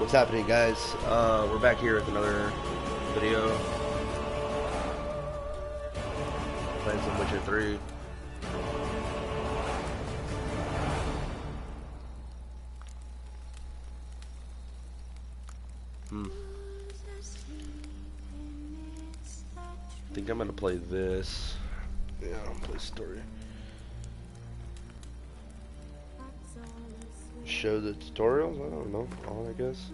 What's happening, guys? We're back here with another video. Playing some Witcher 3. I think I'm gonna play this. Yeah, I'll play story. Show the tutorials? I don't know. On, I guess.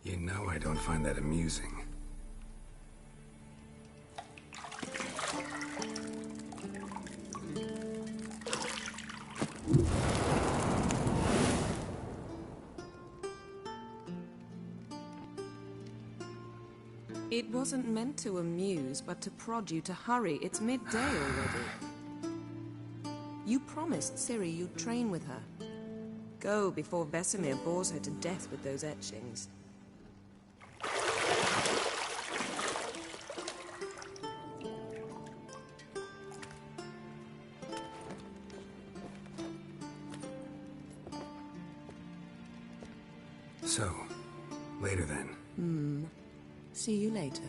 You know I don't find that amusing. It wasn't meant to amuse, but to prod you to hurry. It's midday already. You promised Ciri you'd train with her. Go before Vesemir bores her to death with those etchings. So, later then. See you later.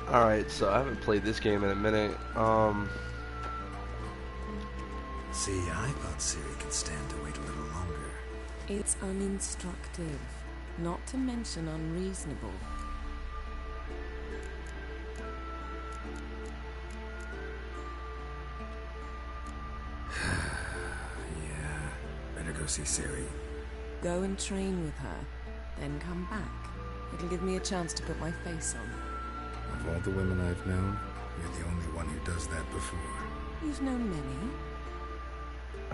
Alright, so I haven't played this game in a minute. See, I thought Ciri could stand to wait a little longer. It's uninstructive, not to mention unreasonable. Yeah, better go see Ciri. Go and train with her, then come back. It'll give me a chance to put my face on. Of all the women I've known, you're the only one who does that before. You've known many.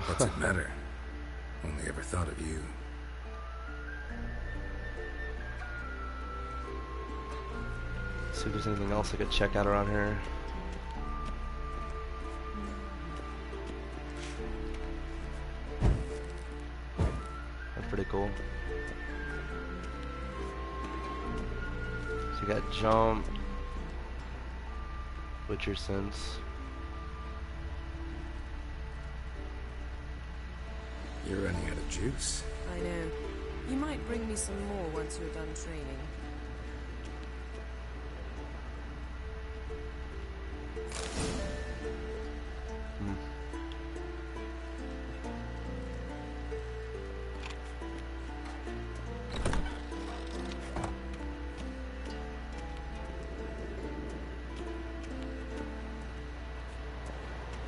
What's it matter? Only ever thought of you. See if there's anything else I could check out around here. That's pretty cool. So you got jump, Witcher sense. You're running out of juice. I know. You might bring me some more once you're done training.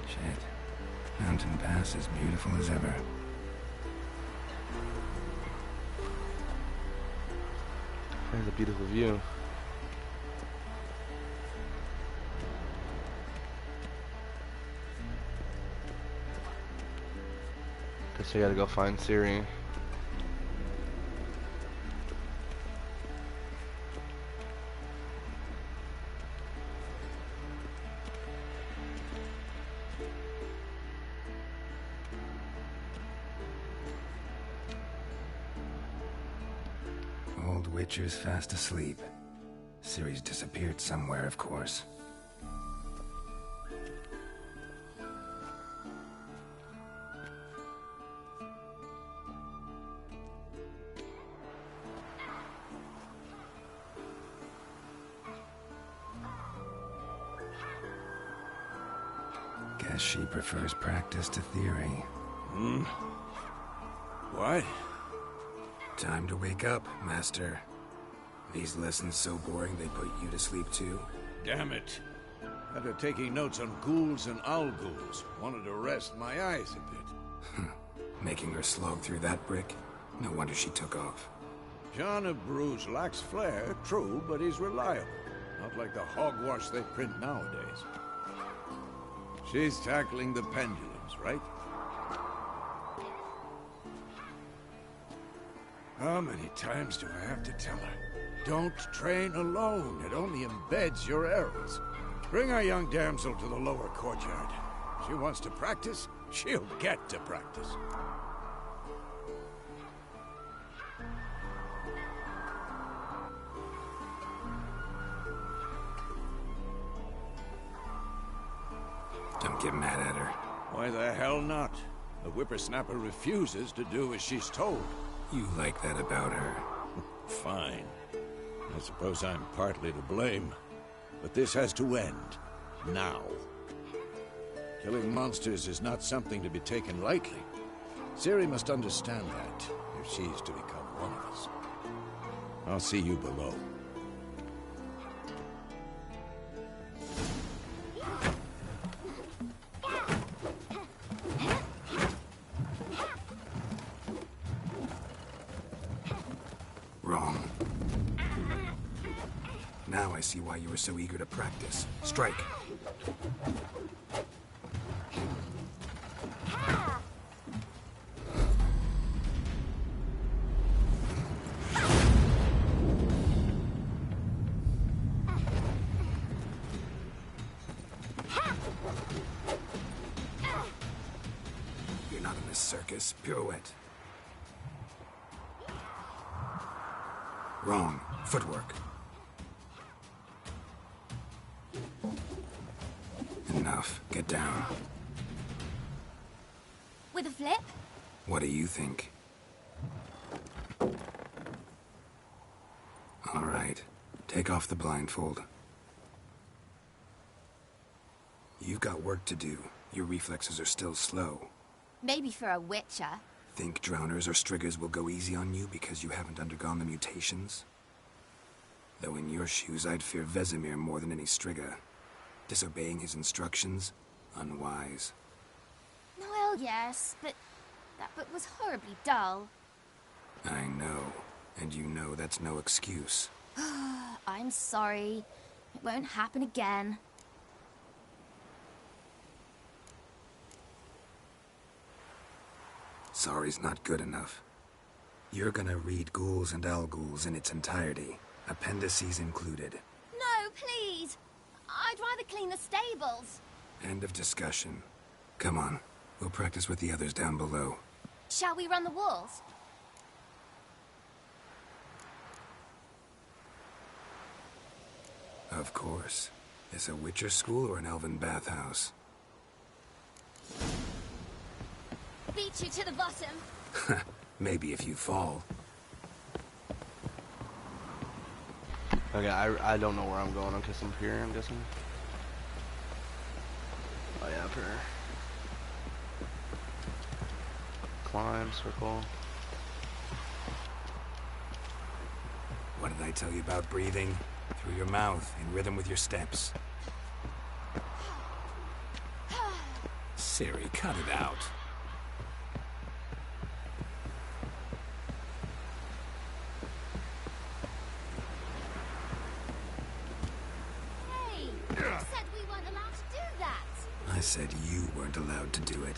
Shit. Mountain Pass is beautiful as ever. There's a beautiful view. Guess I gotta go find Ciri. Old Witcher's fast asleep. Ciri's disappeared somewhere, of course. Guess she prefers practice to theory. What? Time to wake up, Master. These lessons so boring they put you to sleep too? Damn it. After taking notes on ghouls and owl ghouls, wanted to rest my eyes a bit. Making her slog through that brick? No wonder she took off. John of Bruges lacks flair, true, but he's reliable. Not like the hogwash they print nowadays. She's tackling the pendulums, right? How many times do I have to tell her? Don't train alone. It only embeds your errors. Bring our young damsel to the lower courtyard. She wants to practice, she'll get to practice. Don't get mad at her. Why the hell not? The whippersnapper refuses to do as she's told. You like that about her. Fine. I suppose I'm partly to blame. But this has to end. Now. Killing monsters is not something to be taken lightly. Ciri must understand that, if she's to become one of us. I'll see you below. Wrong. Now I see why you were so eager to practice. Strike. You're not in this circus. Pirouette. Wrong. Footwork. Enough. Get down. With a flip? What do you think? All right. Take off the blindfold. You've got work to do. Your reflexes are still slow. Maybe for a witcher. Think drowners or striggers will go easy on you because you haven't undergone the mutations? Though in your shoes, I'd fear Vesemir more than any strigger. Disobeying his instructions? Unwise. Well, yes, but that book was horribly dull. I know. And you know that's no excuse. I'm sorry. It won't happen again. Sorry's not good enough. You're gonna read Ghouls and Al-Ghouls in its entirety, appendices included. No, please! I'd rather clean the stables. End of discussion. Come on, we'll practice with the others down below. Shall we run the walls? Of course. Is a Witcher school or an elven bathhouse? Beat you to the bottom. Maybe if you fall. Okay, I don't know where I'm going. I'm guessing up here, I'm guessing. Oh yeah, up here. Climb, circle. What did I tell you about breathing? Through your mouth, in rhythm with your steps. Ciri, cut it out. Hey! You said we weren't allowed to do that! I said you weren't allowed to do it.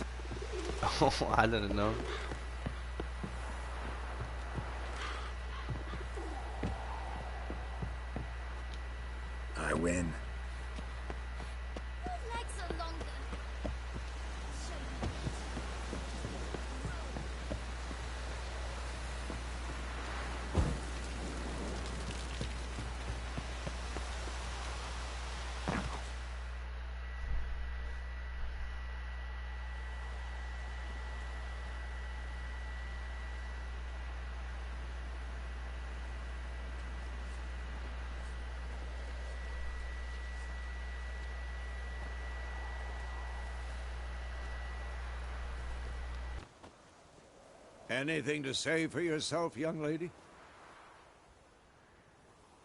Oh, I didn't know. I win. Your legs are longer. I'll show you. Anything to say for yourself, young lady?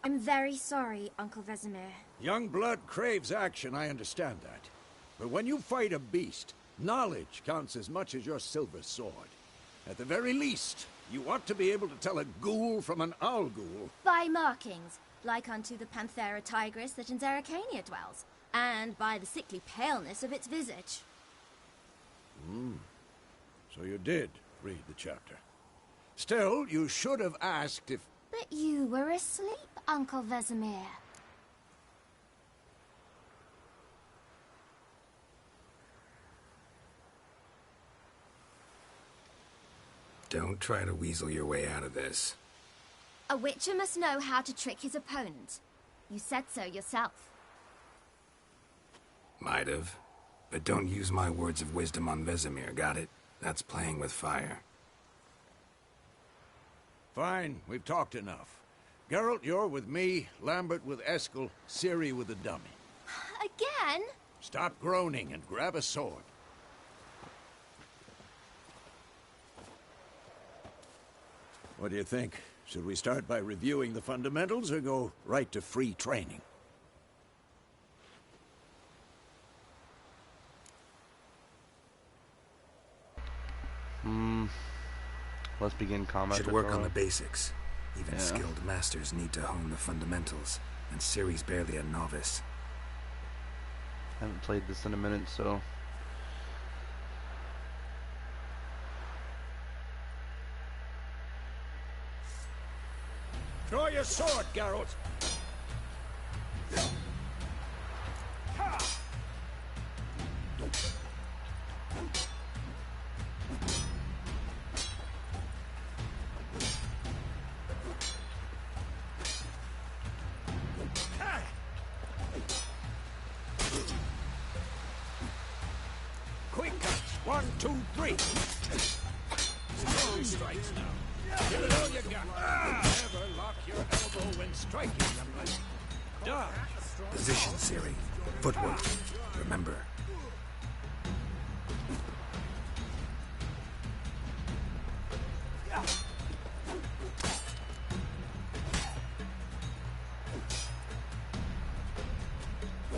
I'm very sorry, Uncle Vesemir. Young blood craves action, I understand that. But when you fight a beast, knowledge counts as much as your silver sword. At the very least, you ought to be able to tell a ghoul from an owl-ghoul. By markings, like unto the Panthera tigris that in Zerrikania dwells, and by the sickly paleness of its visage. So you did read the chapter. Still, you should have asked if... But you were asleep, Uncle Vesemir. Don't try to weasel your way out of this. A witcher must know how to trick his opponent. You said so yourself. Might have. But don't use my words of wisdom on Vesemir, got it? That's playing with fire. Fine, we've talked enough. Geralt, you're with me, Lambert with Eskel, Ciri with the dummy. Again? Stop groaning and grab a sword. What do you think? Should we start by reviewing the fundamentals or go right to free training? Let's begin combat. Should work on tutorial. the basics. Even skilled masters need to hone the fundamentals, and Ciri's barely a novice. I haven't played this in a minute, so... Draw your sword, Geralt! Quick cuts! 1, 2, 3! Strong strikes now. Give it all you got. Never lock your elbow when striking them. Dodge. Position, Ciri. Footwork. Remember.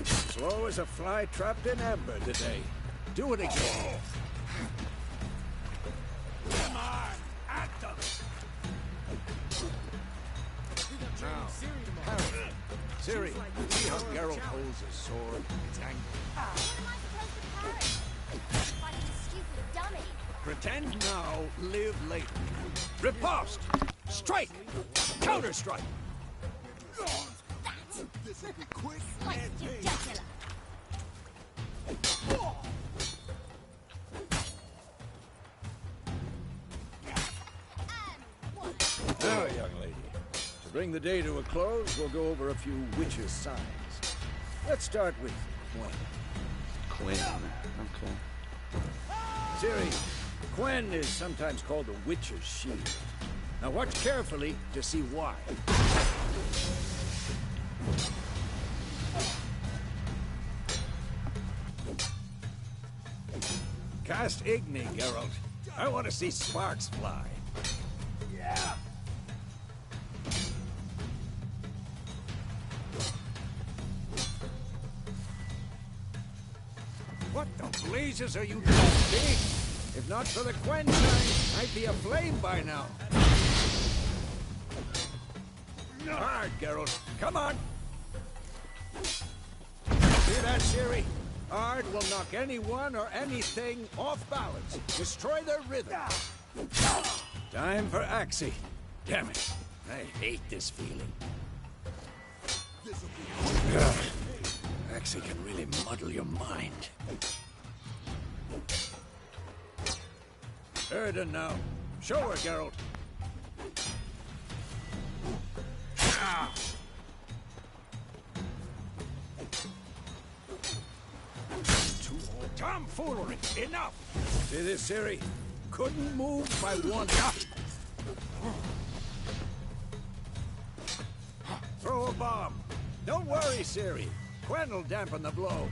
Slow as a fly trapped in amber today. Do it again. Come on, at them. Now, Harry, Ciri, see how Geralt holds his sword. It's angled. What am I supposed to parry? Fighting a stupid dummy. Pretend now, live later. Riposte! Strike! Counter-strike! Like Jugula. Now, young lady, to bring the day to a close, we'll go over a few witches' signs. Let's start with Quen. Quinn. Okay. Ciri, Quen is sometimes called the witch's shield. Now watch carefully to see why. Cast Igni, Geralt. I want to see sparks fly. Yeah. What the blazes are you doing? If not for the Quen sign, I'd be aflame by now. Hard, Geralt. Come on. See that, Ciri? Ard will knock anyone or anything off balance. Destroy their rhythm. Time for Axii. Damn it. I hate this feeling. Axii can really muddle your mind. Erden now. Show her, Geralt. Tomfoolery! Enough! See this, Ciri? Couldn't move by one. Throw a bomb. Don't worry, Ciri. Quen will dampen the blow.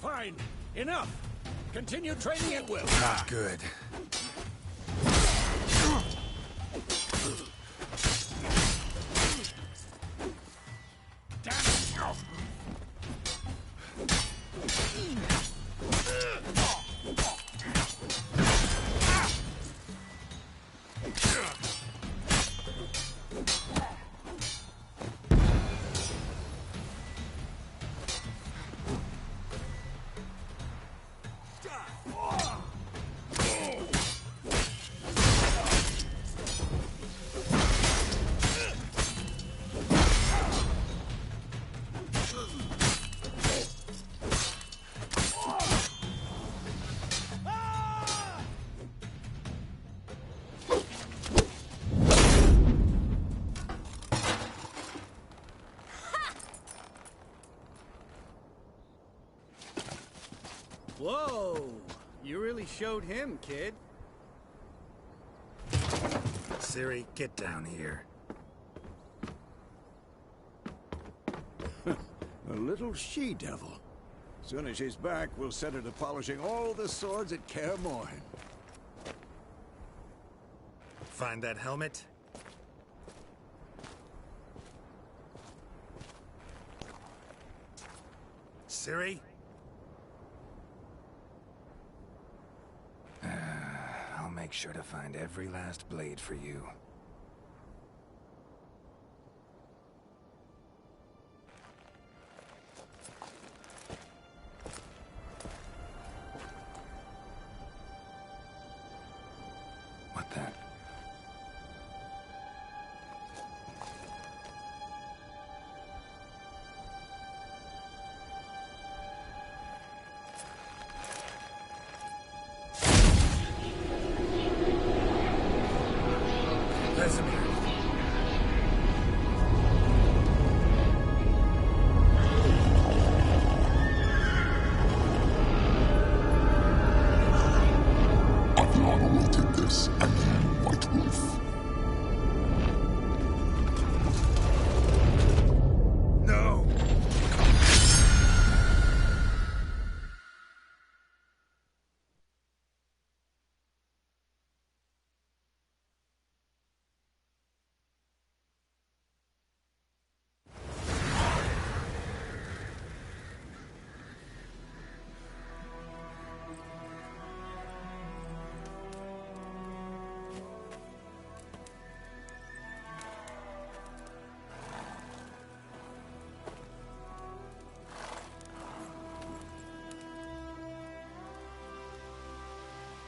Fine. Enough. Continue training at will. Not good. Damn it. Whoa! You really showed him, kid. Ciri, get down here. A little she-devil. Soon as she's back, we'll set her to polishing all the swords at Kaer Morhen. Find that helmet? Ciri? I'll make sure to find every last blade for you. What the? Vesemir. Aviana will take this, and you, White Wolf. No!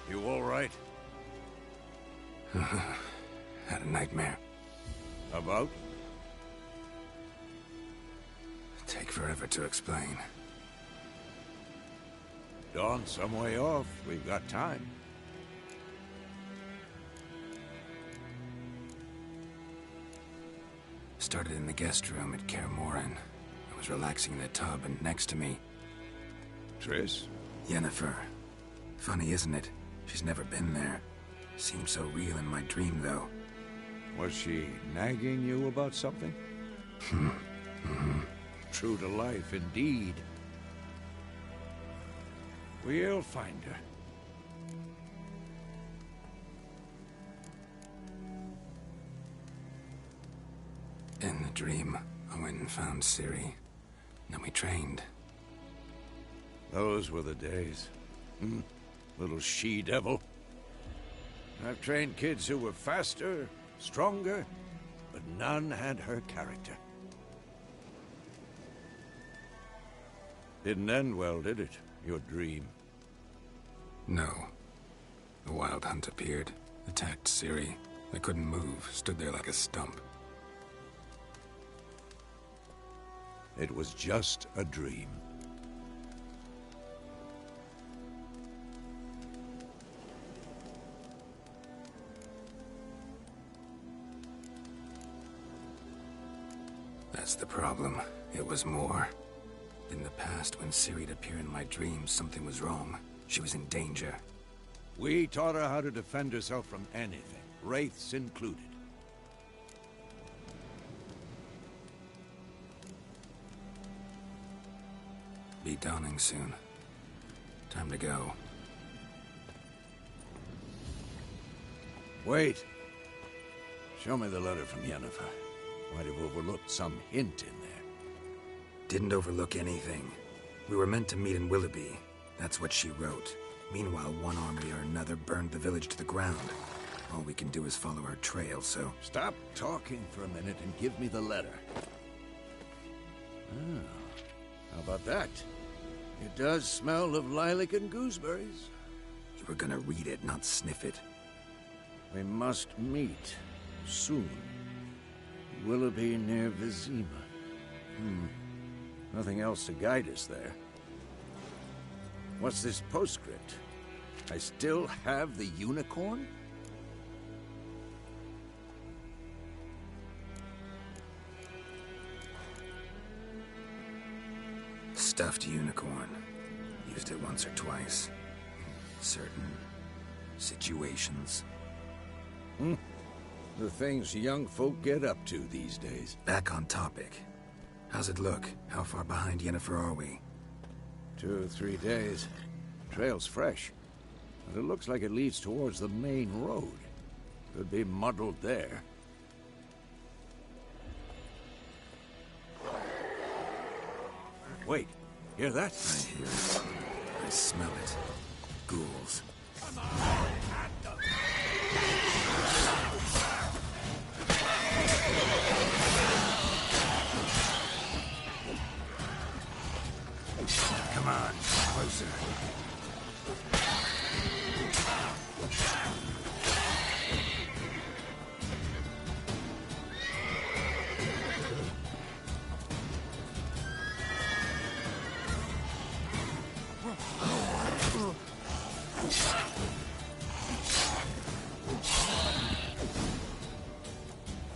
You all right? Had a nightmare. About? Take forever to explain. Dawn's some way off. We've got time. Started in the guest room at Kaer Morhen. I was relaxing in the tub, and next to me, Triss? Yennefer. Funny, isn't it? She's never been there. Seemed so real in my dream, though. Was she nagging you about something? True to life, indeed. We'll find her. In the dream, I went and found Ciri. Then we trained. Those were the days. Little she-devil. I've trained kids who were faster, stronger, but none had her character. Didn't end well, did it? Your dream. No. The Wild Hunt appeared, attacked Ciri. I couldn't move, stood there like a stump. It was just a dream. That's the problem. It was more. In the past, when Ciri'd appear in my dreams, something was wrong. She was in danger. We taught her how to defend herself from anything, wraiths included. Be dawning soon. Time to go. Wait. Show me the letter from Yennefer. Might have overlooked some hint in there. Didn't overlook anything. We were meant to meet in Willoughby. That's what she wrote. Meanwhile, one army or another burned the village to the ground. All we can do is follow her trail, so... Stop talking for a minute and give me the letter. How about that? It does smell of lilac and gooseberries. You were gonna read it, not sniff it. We must meet. Soon. Willoughby near Vizima. Nothing else to guide us there. What's this postscript? I still have the unicorn? Stuffed unicorn. Used it once or twice. Certain situations. The things young folk get up to these days. Back on topic. How's it look? How far behind Yennefer are we? 2 or 3 days. Trail's fresh. But it looks like it leads towards the main road. Could be muddled there. Wait, hear that? I hear it. I smell it. Ghouls. Come on, closer.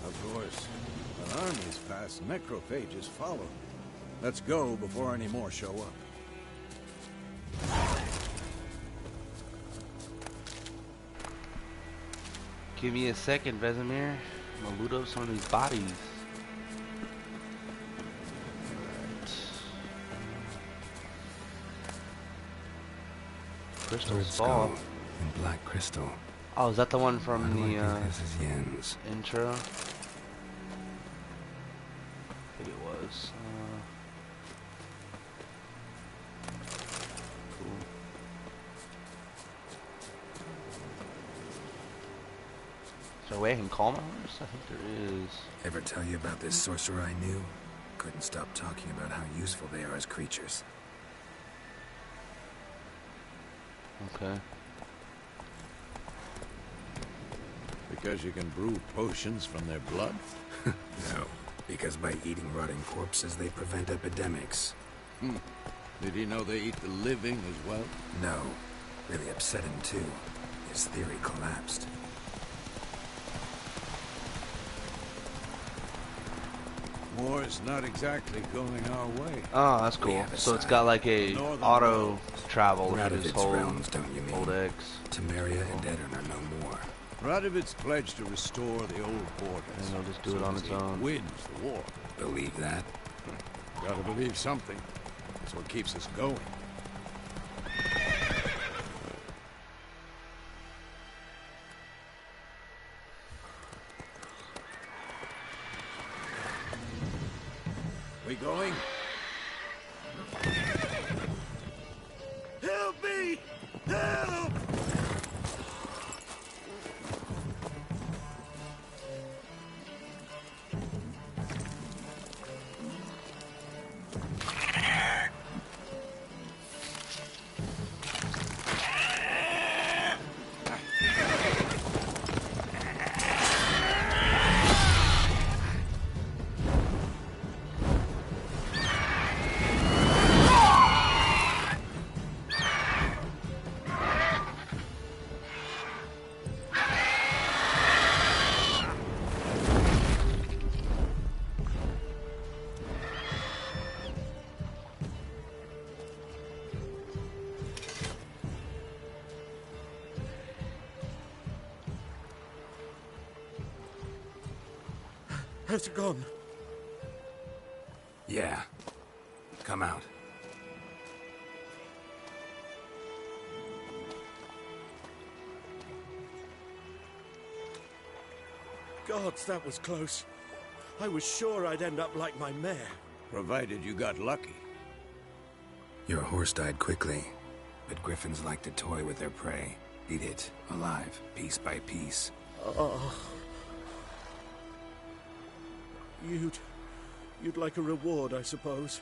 Of course. An army's past, necrophages follow. Let's go before any more show up. Give me a second, Vesemir. I'm gonna loot up some of these bodies. Alright. Crystal Red Skull. Skull and Black Crystal. Oh, is that the one from Why do the I think this is Yen's? intro? I think it was. Cool. Is there a way I can call my horse? I think there is. Ever tell you about this sorcerer I knew? Couldn't stop talking about how useful they are as creatures. Okay. Because you can brew potions from their blood? No, because by eating rotting corpses, they prevent epidemics. Did he know they eat the living as well? No, really upset him too. His theory collapsed. War's not exactly going our way. Oh, that's We cool. have a So it's sign. got like a Northern auto Road. travel We're out with of his its whole realms, don't you mean? old X. Temeria and Edirn are no more. Radovid's pledged to restore the old borders. And it'll just do it on its own. Wins the war. Believe that? Gotta believe something. That's what keeps us going. We going? Help me! Help! Has it gone? Yeah. Come out. Gods, that was close. I was sure I'd end up like my mare. Provided you got lucky. Your horse died quickly, but griffins like to toy with their prey. Eat it, alive, piece by piece. Oh. You'd like a reward, I suppose.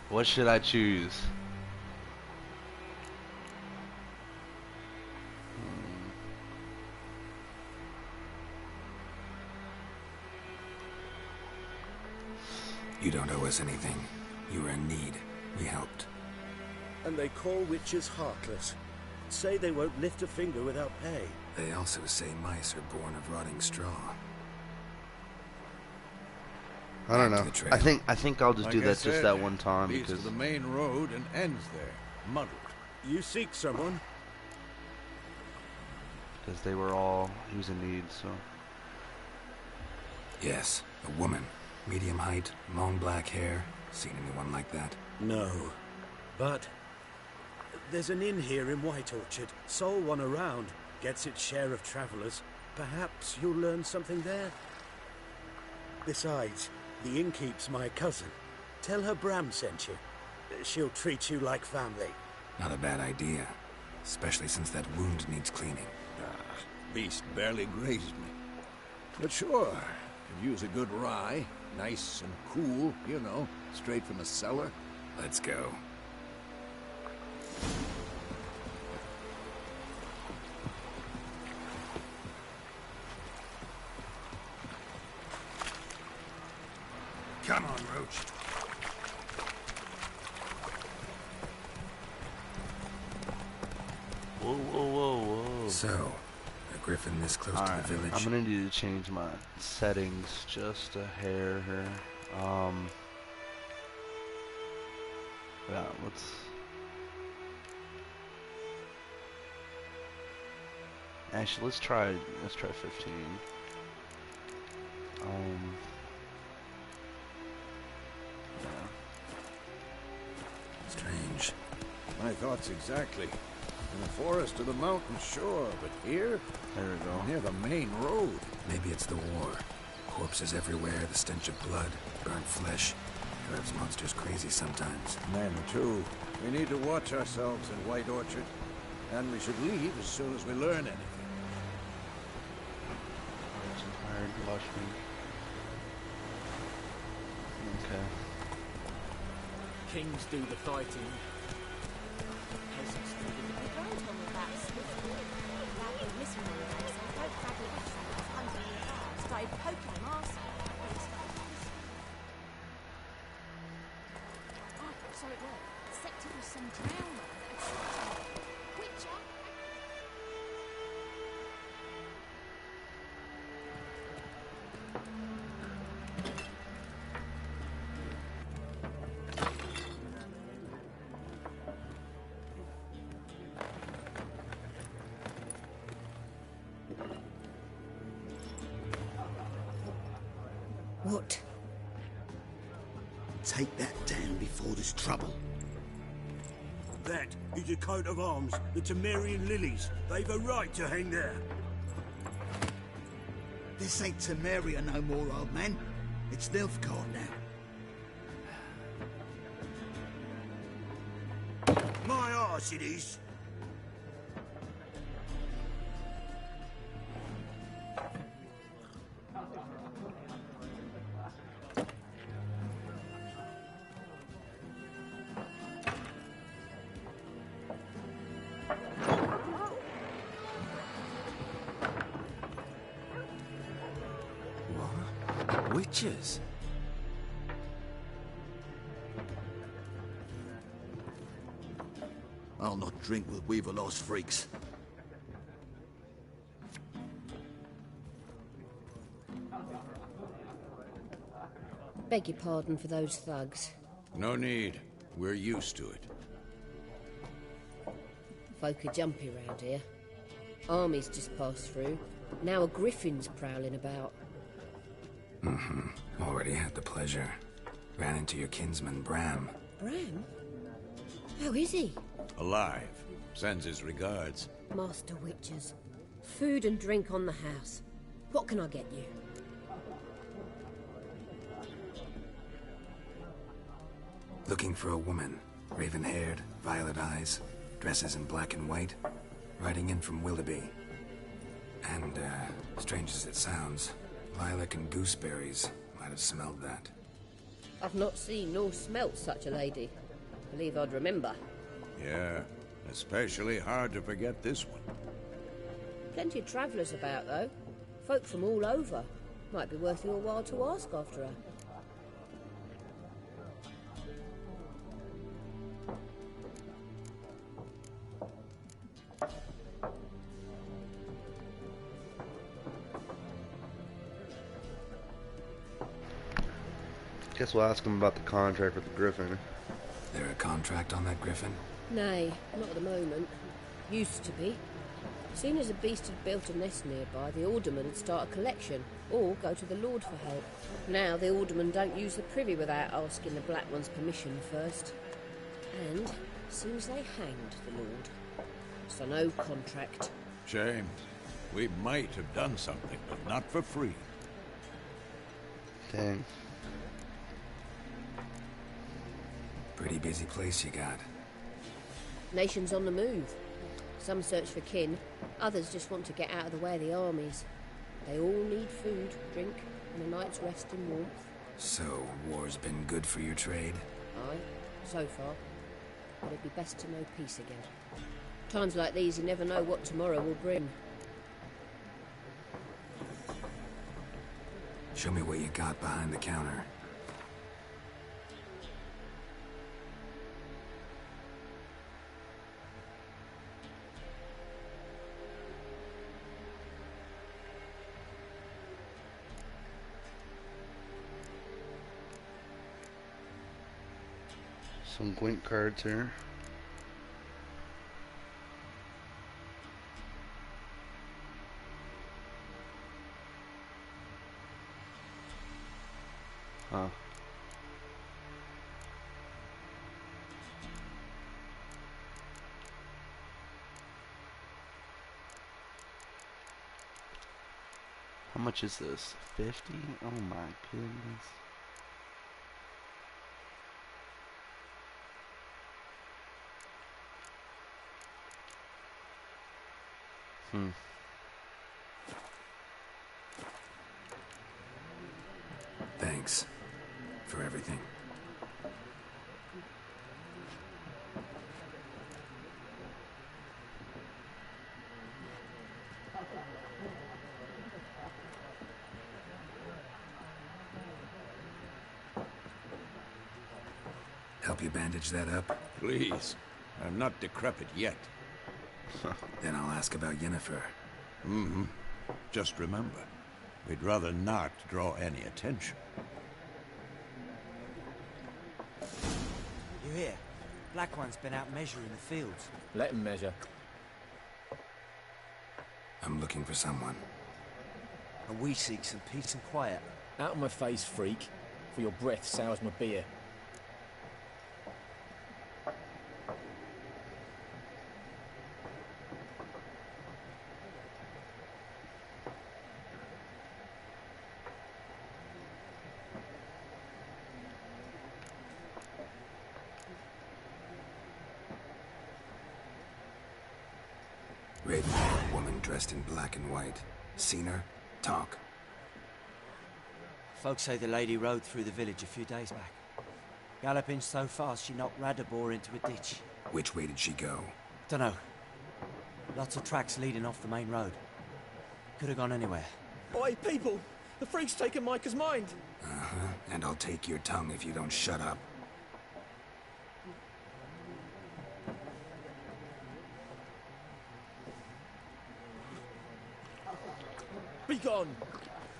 What should I choose? You don't owe us anything. You were in need. We helped. And they call witches heartless. Say they won't lift a finger without pay. They also say mice are born of rotting straw. I don't Back know. to the I trail. think I'll just Like do I that said, just that one time leads because to the main road and ends there, muddled. You seek someone? they were all he was in need. So Yes, a woman. Medium height, long black hair. Seen anyone like that? No. But there's an inn here in White Orchard. Sole one around. Gets its share of travelers. Perhaps you'll learn something there. Besides, the innkeep's my cousin. Tell her Bram sent you. She'll treat you like family. Not a bad idea. Especially since that wound needs cleaning. Beast barely grazed me. But sure, could use a good rye. Nice and cool, you know, straight from a cellar. Let's go. Come on, Roach. whoa, whoa, whoa, whoa. So, a griffin this close to Alright, the village. I'm gonna need to change my settings just a hair here. Yeah, actually let's try 15. Yeah. Strange. My thoughts exactly. In the forest or the mountain, sure, but here? There we go. Near the main road. Maybe it's the war. Corpses everywhere, the stench of blood, burnt flesh. Drives monsters crazy sometimes. Men, too. We need to watch ourselves in White Orchard. And we should leave as soon as we learn anything. I'm tired. Watch me. Okay. Kings do the fighting. Peasants do the Started poking him arse. Oh, so it was. Except it was some drowner that had Witcher. What? Take that down before there's trouble. That is a coat of arms, the Temerian lilies. They've a right to hang there. This ain't Temeria no more, old man. It's Nilfgaard now. My arse it is. Witches? I'll not drink with Weaver-lost freaks. Beg your pardon for those thugs. No need. We're used to it. Folk are jumpy round here. Armies just passed through. Now a griffin's prowling about. Already had the pleasure. Ran into your kinsman, Bram. Bram? How is he? Alive. Sends his regards. Master Witchers. Food and drink on the house. What can I get you? Looking for a woman. Raven-haired, violet eyes, dresses in black and white. Riding in from Willoughby. And, strange as it sounds, lilac and gooseberries might have smelled that. I've not seen nor smelt such a lady. Believe I'd remember. Yeah, especially hard to forget this one. Plenty of travellers about, though. Folk from all over. Might be worth your while to ask after her. Guess we'll ask him about the contract with the Griffin. There a contract on that Griffin? Nay, not at the moment. Used to be. Soon as a beast had built a nest nearby, the alderman would start a collection, or go to the Lord for help. Now the alderman don't use the privy without asking the Black One's permission first. And seems they hanged the Lord. So no contract. Shame. We might have done something, but not for free. Dang. Pretty busy place you got. Nations on the move. Some search for kin, others just want to get out of the way of the armies. They all need food, drink, and a night's rest in warmth. So, war's been good for your trade? Aye, so far. But it'd be best to know peace again. Times like these, you never know what tomorrow will bring. Show me what you got behind the counter. Some Gwent cards here. Huh. How much is this? 50? Oh my goodness. Thanks for everything. Help you bandage that up? Please. I'm not decrepit yet. Then I'll ask about Yennefer. Mm-hmm. Just remember, we'd rather not draw any attention. You hear? Black One's been out measuring the fields. Let him measure. I'm looking for someone. And we seek some peace and quiet. Out of my face, freak. For your breath sours my beer. Ravenwood woman dressed in black and white. Seen her? Talk. Folks say the lady rode through the village a few days back. Galloping so fast she knocked Radabor into a ditch. Which way did she go? Dunno. Lots of tracks leading off the main road. Could have gone anywhere. Oi, people! The freak's taken Micah's mind! Uh-huh. And I'll take your tongue if you don't shut up. Be gone!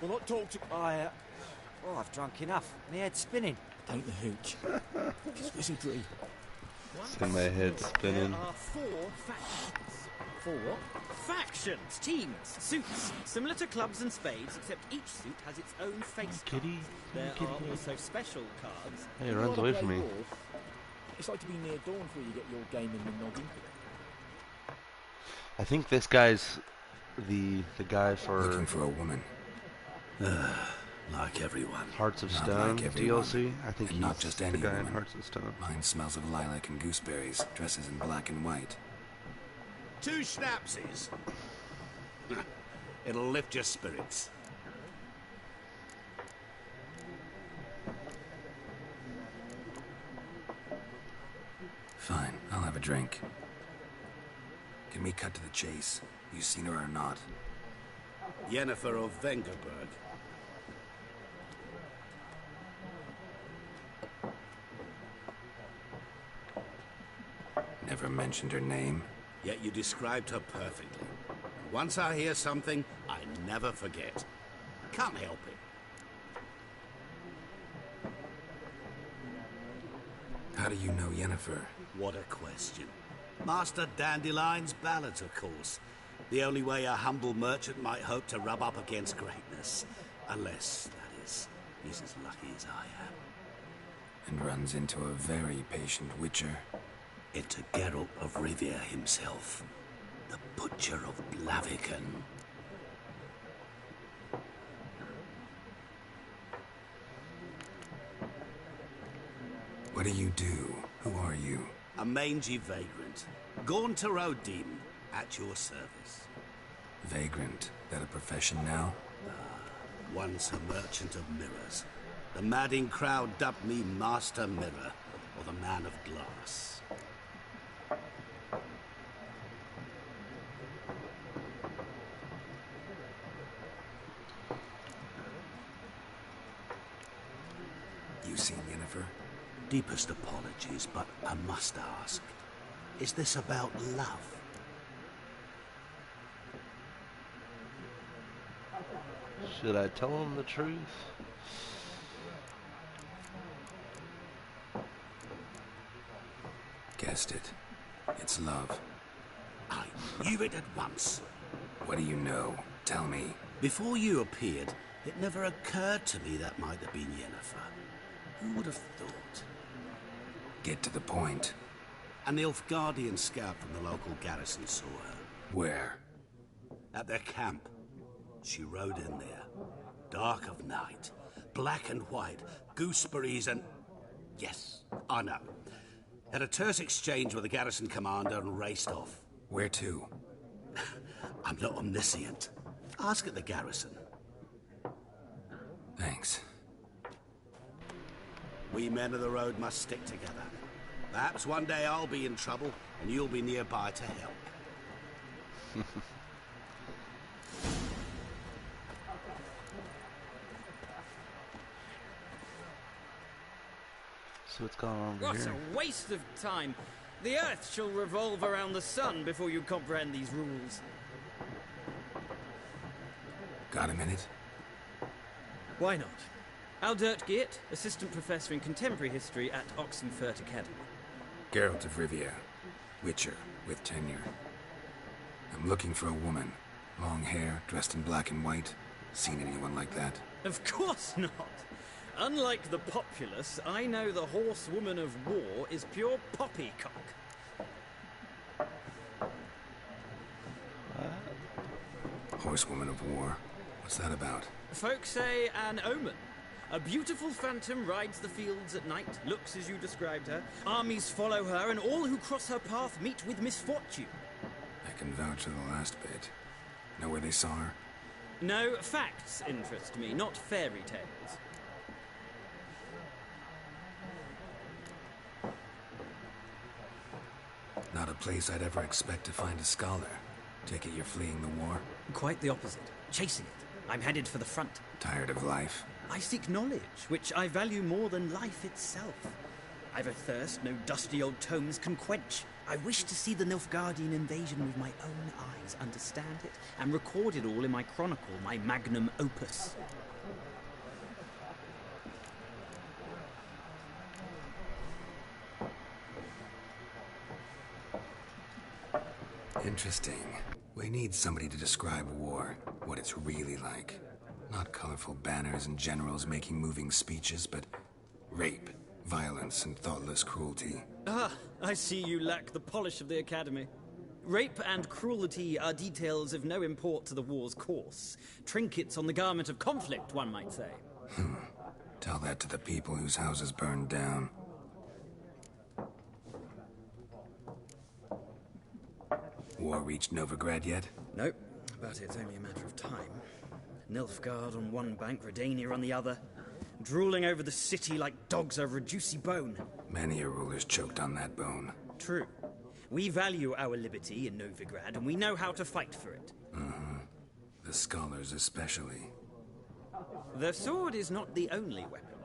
We'll not talk to... I've drunk enough. My head's spinning. Take the hooch. It's wizardry. In my head spinning. There are 4 factions. 4 what? Factions, teams, suits, similar to clubs and spades, except each suit has its own face card. There are also special cards. Hey, it runs away from me. It's like to be near dawn before you get your game in the noggin. I think this guy's the guy for looking for a woman. Like everyone. Hearts of Not Stone like everyone. DLC. I think And he's not just the any guy in woman. Hearts of Stone. Mine smells of lilac and gooseberries, dresses in black and white. 2 schnapsies. It'll lift your spirits. Fine, I'll have a drink. Can we cut to the chase? You seen her or not? Yennefer of Vengerberg. Never mentioned her name. Yet you described her perfectly. Once I hear something, I never forget. Can't help it. How do you know Yennefer? What a question. Master Dandelion's ballads, of course. The only way a humble merchant might hope to rub up against greatness. Unless, that is, he's as lucky as I am. And runs into a very patient witcher. Into Geralt of Rivia himself. The Butcher of Blaviken. What do you do? Who are you? A mangy vagrant. Gaunter demon, at your service. Vagrant? That a profession now? Once a merchant of mirrors. The madding crowd dubbed me Master Mirror, or the Man of Glass. You seen Yennefer? Deepest apologies, but I must ask. Is this about love? Should I tell him the truth? Guessed it. It's love. I knew it at once. What do you know? Tell me. Before you appeared, it never occurred to me that might have been Yennefer. Who would have thought? Get to the point. An Nilfgaardian scout from the local garrison saw her. Where? At their camp. She rode in there. Dark of night. Black and white. Gooseberries and... Yes, I know. Had a terse exchange with the garrison commander and raced off. Where to? I'm not omniscient. Ask at the garrison. Thanks. We men of the road must stick together. Perhaps one day I'll be in trouble, and you'll be nearby to help. So what's going on over What here? a waste of time! The Earth shall revolve around the sun before you comprehend these rules. Got a minute? Why not? Aldert Geert, Assistant Professor in Contemporary History at Oxenfurt Academy. Geralt of Rivia. Witcher, with tenure. I'm looking for a woman. Long hair, dressed in black and white. Seen anyone like that? Of course not! Unlike the populace, I know the horsewoman of war is pure poppycock. Horsewoman of war? What's that about? Folk say an omen. A beautiful phantom rides the fields at night, looks as you described her. Armies follow her, and all who cross her path meet with misfortune. I can vouch for the last bit. Know where they saw her? No, facts interest me, not fairy tales. Not a place I'd ever expect to find a scholar. Take it you're fleeing the war? Quite the opposite. Chasing it. I'm headed for the front. Tired of life? I seek knowledge, which I value more than life itself. I've a thirst no dusty old tomes can quench. I wish to see the Nilfgaardian invasion with my own eyes, understand it, and record it all in my chronicle, my magnum opus. Interesting. We need somebody to describe war, what it's really like. Not colorful banners and generals making moving speeches, but rape, violence, and thoughtless cruelty. Ah, I see you lack the polish of the Academy. Rape and cruelty are details of no import to the war's course. Trinkets on the garment of conflict, one might say. Tell that to the people whose houses burned down. War reached Novigrad yet? Nope, but it's only a matter of time. Nilfgaard on one bank, Redania on the other, drooling over the city like dogs over a juicy bone. Many a ruler's choked on that bone. True. We value our liberty in Novigrad, and we know how to fight for it. The scholars especially. The sword is not the only weapon.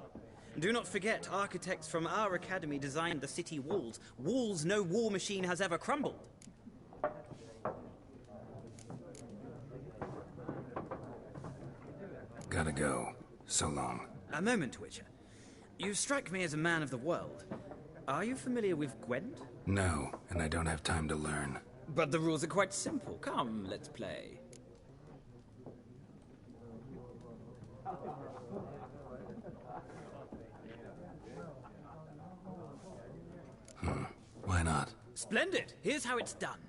Do not forget, architects from our academy designed the city walls. Walls no war machine has ever crumbled. Gotta go. So long. A moment, Witcher. You strike me as a man of the world. Are you familiar with Gwent? No, and I don't have time to learn. But the rules are quite simple. Come, let's play. Why not? Splendid! Here's how it's done.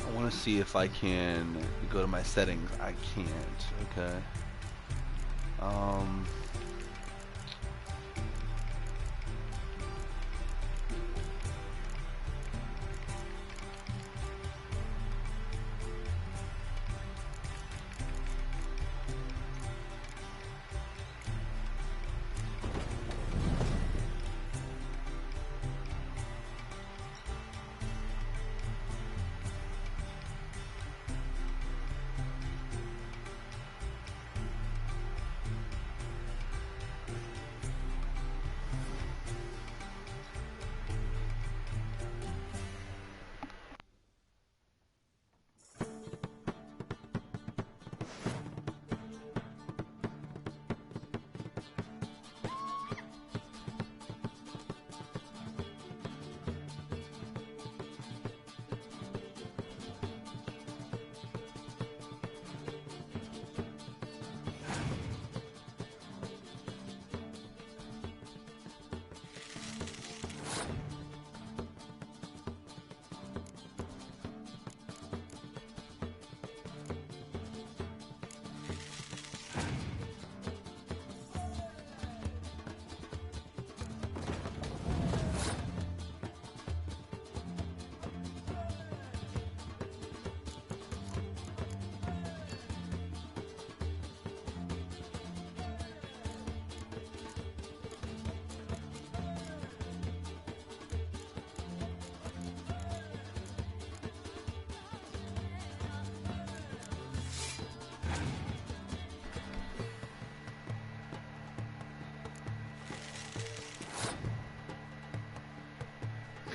I want to see if I can go to my settings. I can't. Okay.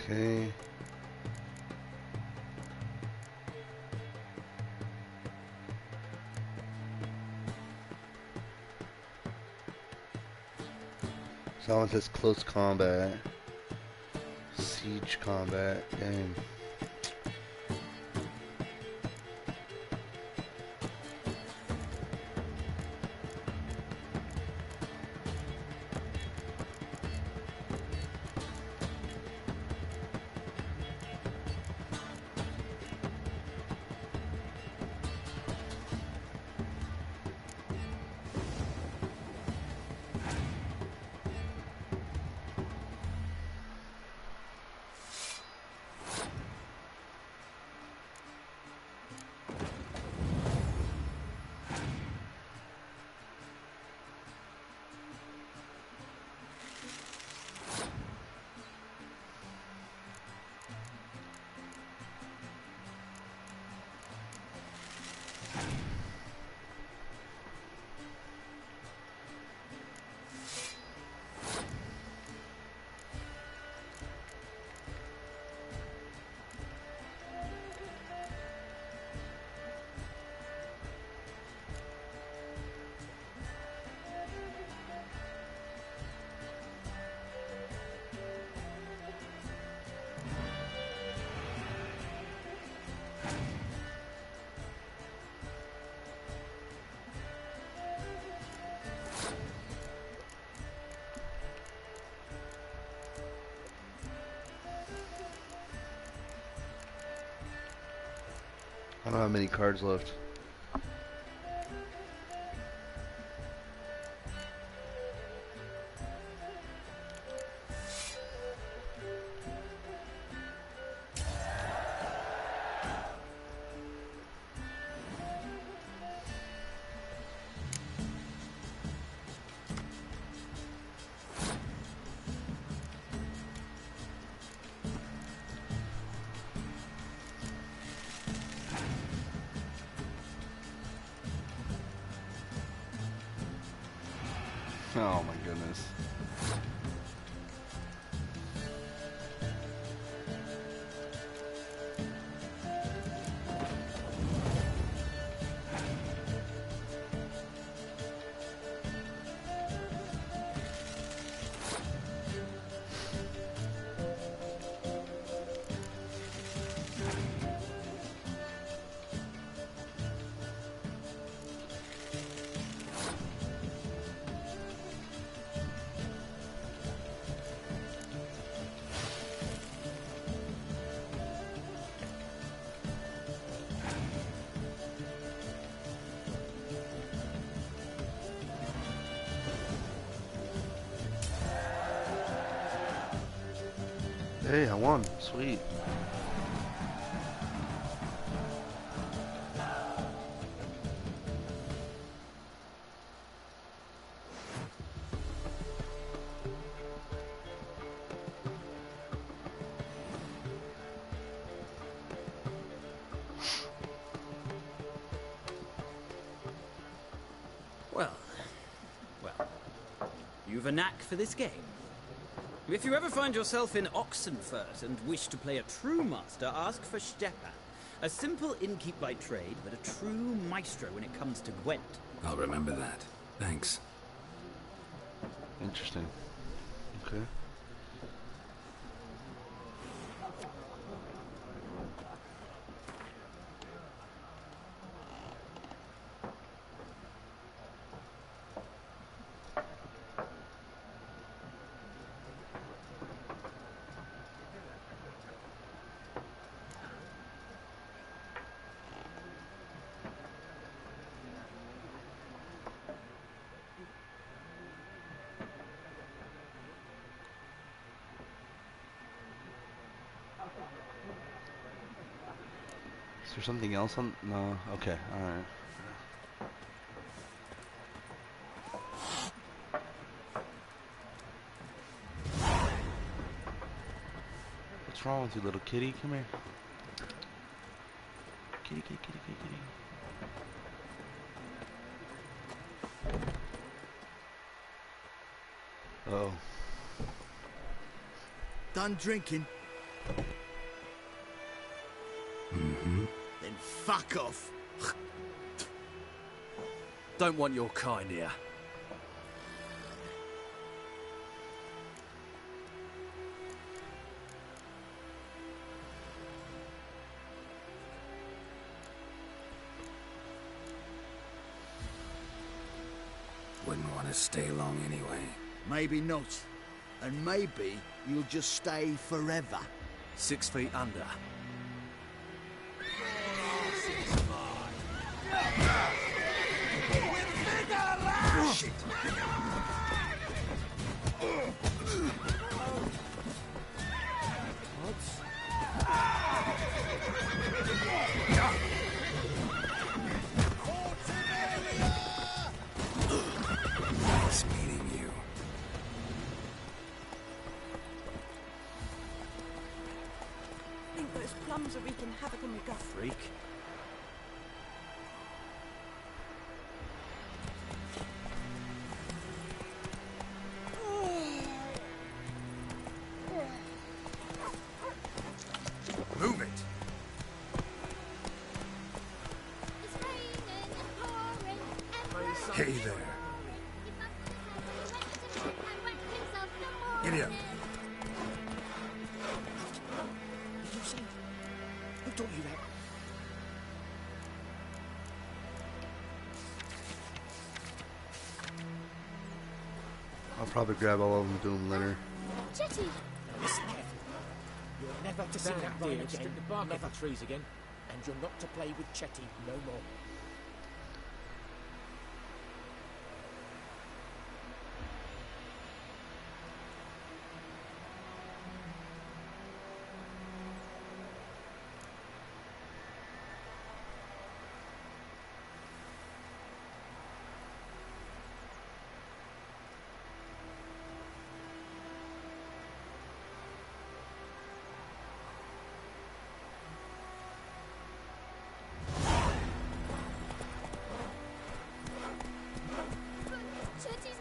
Okay. Someone says close combat, siege combat. Dang. I don't have many cards left. Oh my goodness. Hey, I won. Sweet. Well, you've a knack for this game. If you ever find yourself in Oxenfurt and wish to play a true master, ask for Stepan. A simple innkeep by trade, but a true maestro when it comes to Gwent. I'll remember that. Thanks. Interesting. Okay. Is there something else on? No. Okay. All right. What's wrong with you, little kitty? Come here. Kitty, kitty, kitty, kitty, kitty. Oh. Done drinking? Mm-hmm. Then fuck off. Don't want your kind here. Wouldn't want to stay long anyway. Maybe not. And maybe you'll just stay forever. 6 feet under. Shit. Nice meeting you. I think those plums are wreaking havoc on my gut. Freak. Move it. Hey there. Giddy up. Did you see? Who taught you that? I'll probably grab all of them and do them later. Jetty! Listen carefully. You're never to see that deer again. Strip the bark off Never. the trees again, and you're not to play with Chetty no more.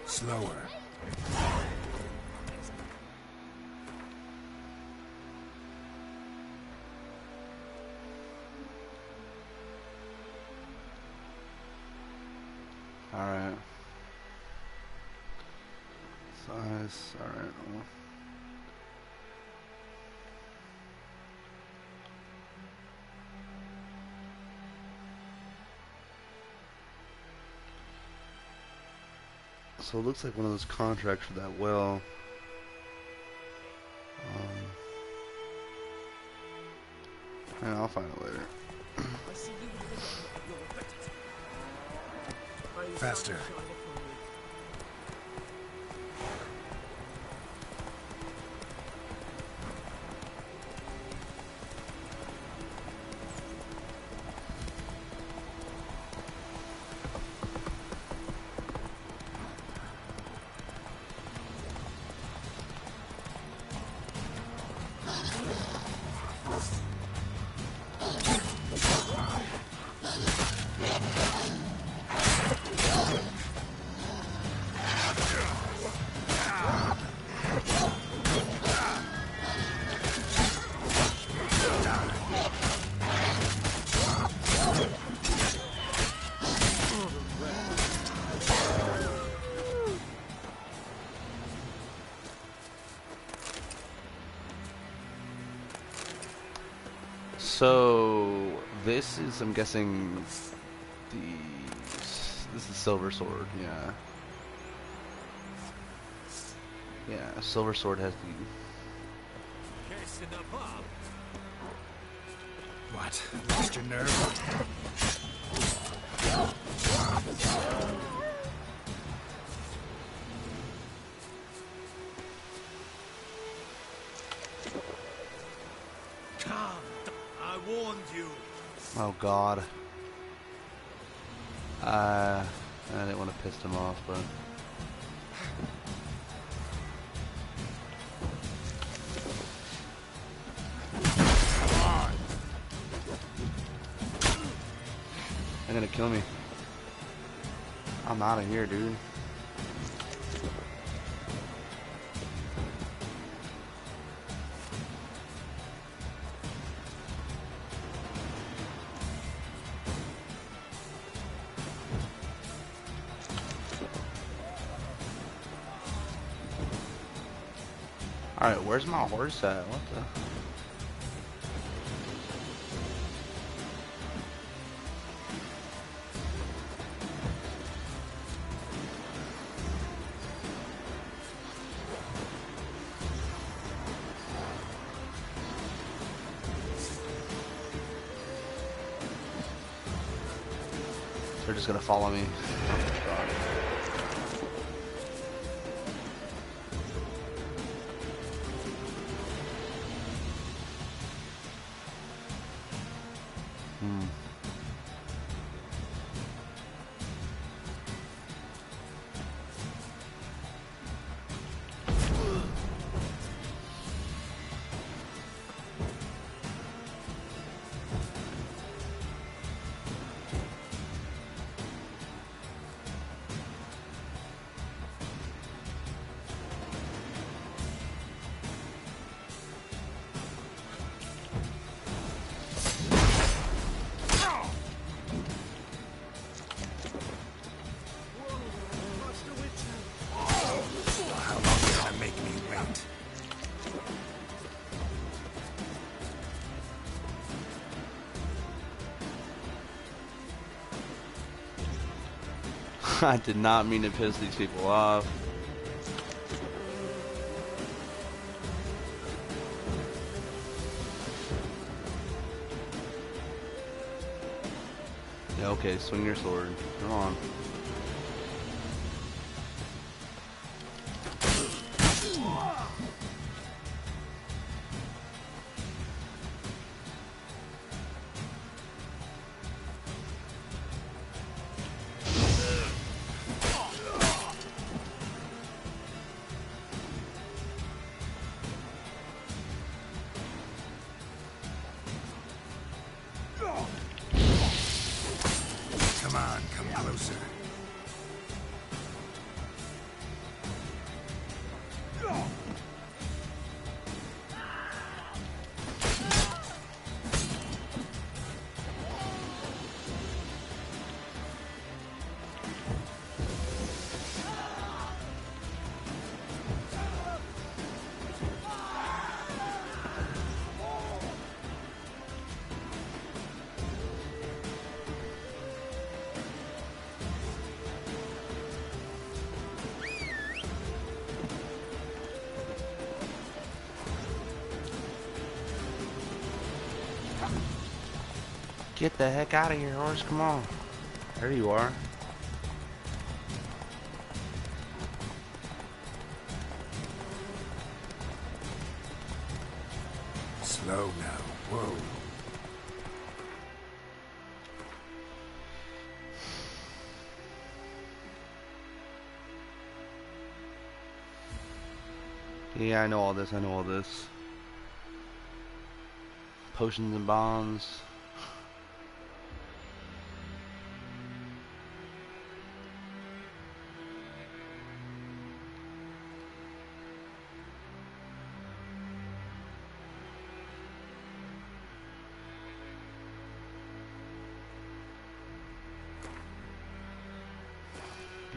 Slower. Alright. Size, alright. So it looks like one of those contracts for that well. And I'll find it later. Faster. So this is, I'm guessing, this is Silver Sword, yeah. Yeah, Silver Sword has the... What? Lost your nerve? Oh God. I didn't want to piss him off, but... They're gonna kill me. I'm out of here, dude. Alright, where's my horse at? What the... They're just gonna follow me. I did not mean to piss these people off. Yeah, okay, swing your sword. Come on. Come on, come closer. Get the heck out of here, horse. Come on. There you are. Slow now. Whoa. Yeah, I know all this. I know all this. Potions and bombs.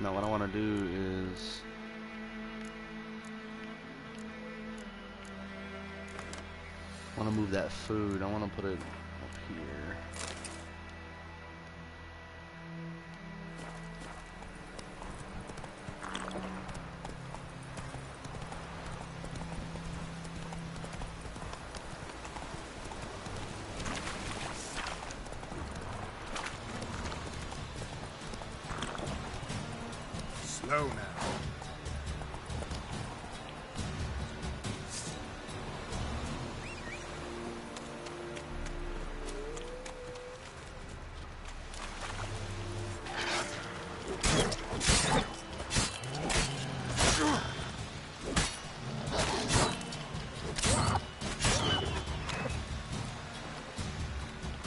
Now what I want to do is I want to move that food. I want to put it up here. Slow now.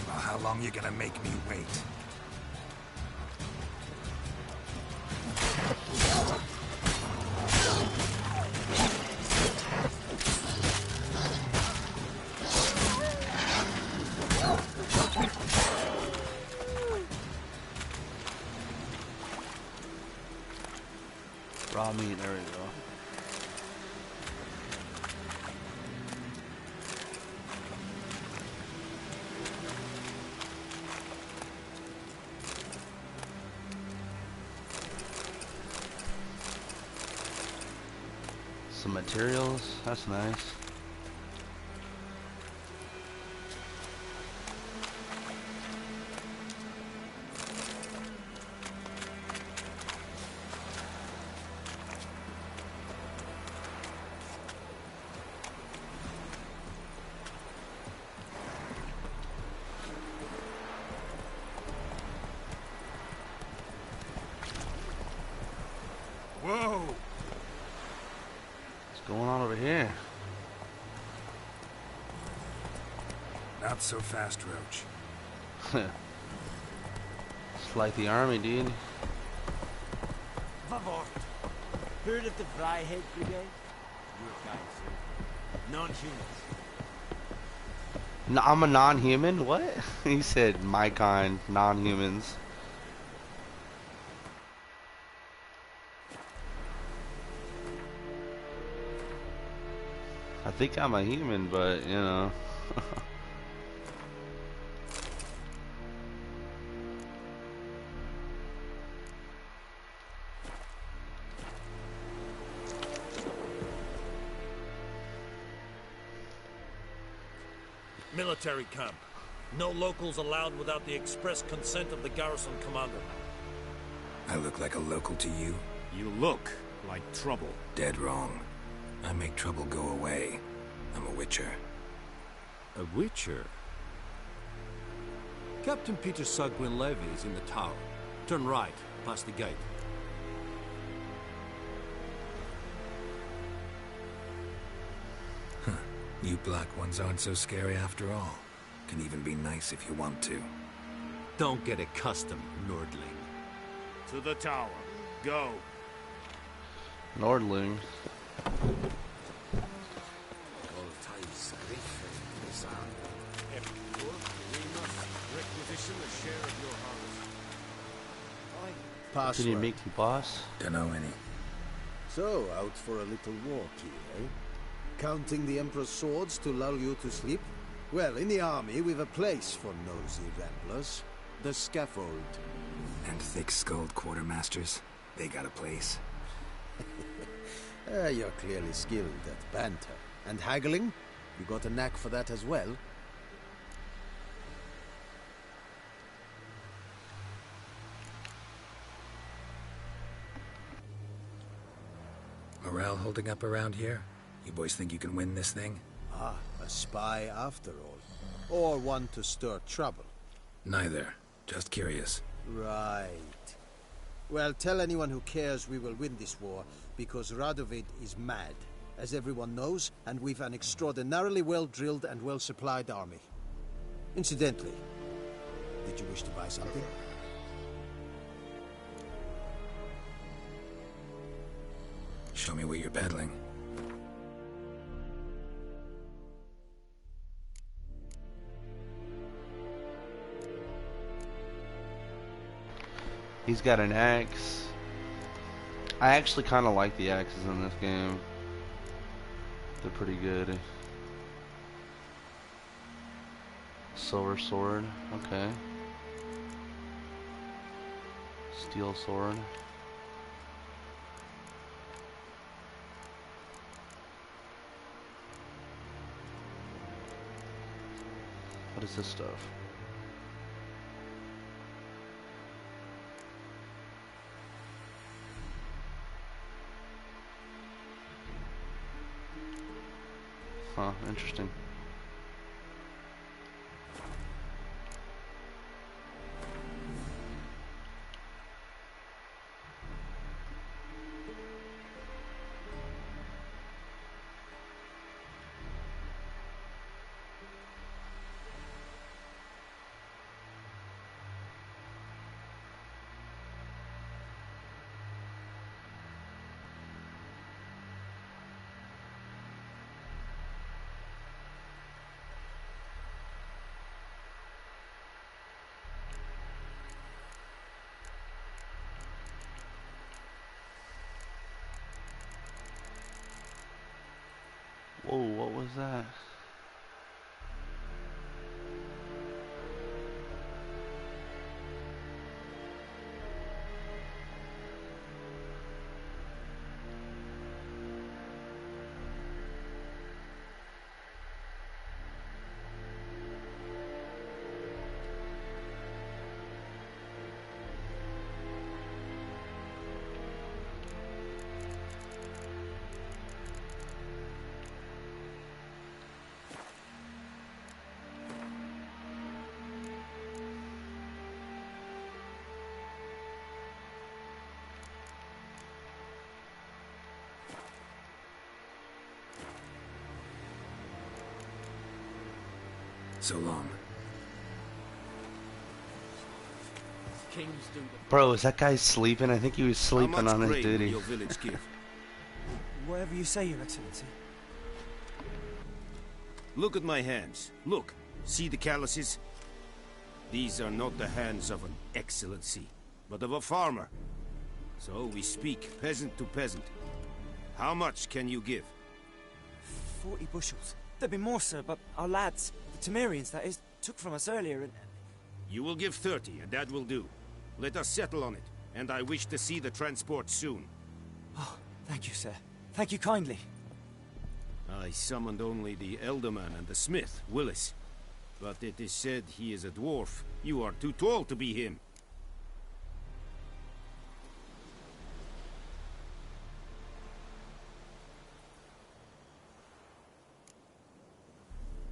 Well, how long you gonna make me wait? Raw meat, there we go. Some materials, that's nice. Whoa! What's going on over here? Not so fast, Roach. It's like the army, dude. Favor. Heard of the Flyhead Brigade? Your kind, sir. Non-humans. No, I'm a non-human? What? He said my kind, non-humans. I think I'm a human, but, you know. Military camp. No locals allowed without the express consent of the garrison commander. I look like a local to you? You look like trouble. Dead wrong. I make trouble go away. I'm a witcher. A witcher? Captain Peter Sugwin Levy is in the tower. Turn right, past the gate. Huh. You black ones aren't so scary after all. Can even be nice if you want to. Don't get accustomed, Nordling. To the tower. Go. Nordling. Did he make you boss? Dunno any. So, out for a little walk here, eh? Counting the Emperor's swords to lull you to sleep? Well, in the army, we've a place for nosy ramblers. The scaffold. And thick-skulled quartermasters? They got a place. You're clearly skilled at banter. And haggling? You got a knack for that as well? Morale holding up around here? You boys think you can win this thing? Ah, a spy after all. Or one to stir trouble. Neither. Just curious. Right. Well, tell anyone who cares we will win this war, because Radovid is mad, as everyone knows, and we've an extraordinarily well-drilled and well-supplied army. Incidentally, did you wish to buy something? Show me what you're peddling. He's got an axe. I actually kind of like the axes in this game. They're pretty good. Silver sword, okay. Steel sword. What is this stuff? Huh, interesting. Whoa, what was that? So long. Kings do the... Bro, is that guy sleeping? I think he was sleeping on his duty. Your village give? Whatever you say, Your Excellency. Look at my hands. Look. See the calluses? These are not the hands of an excellency, but of a farmer. So we speak peasant to peasant. How much can you give? 40 bushels. There'd be more, sir, but our lads, the Temerians, that is, took from us earlier and... You will give 30, and that will do. Let us settle on it, and I wish to see the transport soon. Oh, thank you, sir. Thank you kindly. I summoned only the Elderman and the smith, Willis. But it is said he is a dwarf. You are too tall to be him.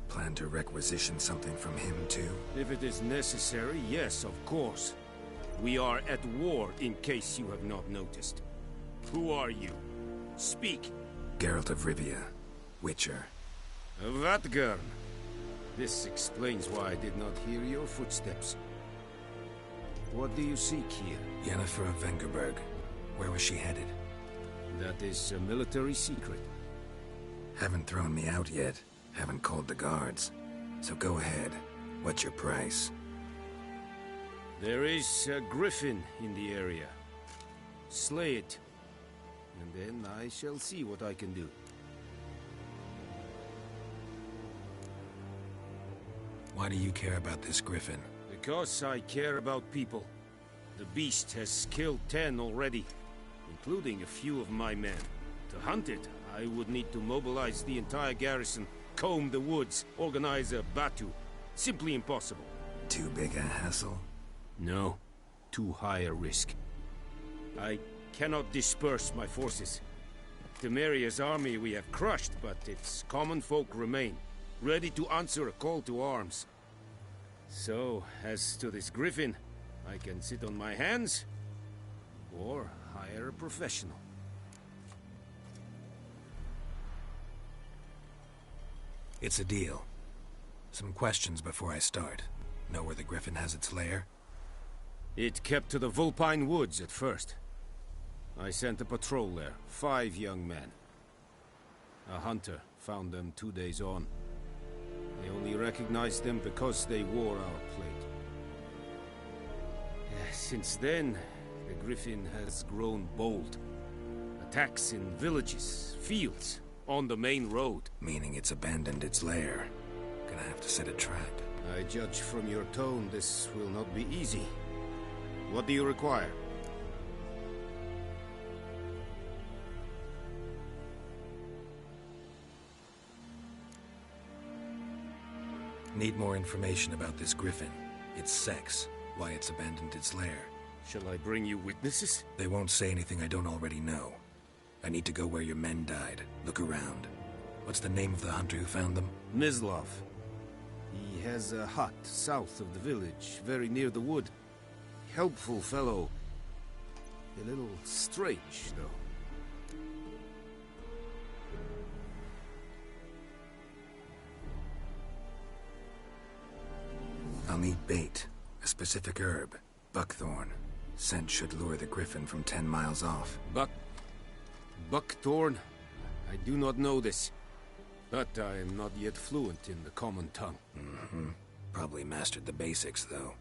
Plan to requisition something from him, too? If it is necessary, yes, of course. We are at war, in case you have not noticed. Who are you? Speak. Geralt of Rivia, Witcher. Vatt'ghern. This explains why I did not hear your footsteps. What do you seek here? Yennefer of Vengerberg. Where was she headed? That is a military secret. Haven't thrown me out yet. Haven't called the guards. So go ahead. What's your price? There is a griffin in the area. Slay it. And then I shall see what I can do. Why do you care about this griffin? Because I care about people. The beast has killed 10 already, including a few of my men. To hunt it, I would need to mobilize the entire garrison, comb the woods, organize a batu. Simply impossible. Too big a hassle? No. Too high a risk. I cannot disperse my forces. Temeria's army we have crushed, but its common folk remain, ready to answer a call to arms. So, as to this griffin, I can sit on my hands, or hire a professional. It's a deal. Some questions before I start. Know where the griffin has its lair? It kept to the Vulpine Woods at first. I sent a patrol there, 5 young men. A hunter found them 2 days on. They only recognized them because they wore our plate. Since then, the griffin has grown bold. Attacks in villages, fields, on the main road. Meaning it's abandoned its lair. Gonna have to set a trap. I judge from your tone this will not be easy. What do you require? Need more information about this griffin. Its sex, why it's abandoned its lair. Shall I bring you witnesses? They won't say anything I don't already know. I need to go where your men died. Look around. What's the name of the hunter who found them? Mislav. He has a hut south of the village, very near the wood. Helpful fellow. A little strange, though. I'll need bait. A specific herb. Buckthorn. Scent should lure the griffin from 10 miles off. Buckthorn? I do not know this. But I am not yet fluent in the common tongue. Mm-hmm. Probably mastered the basics, though.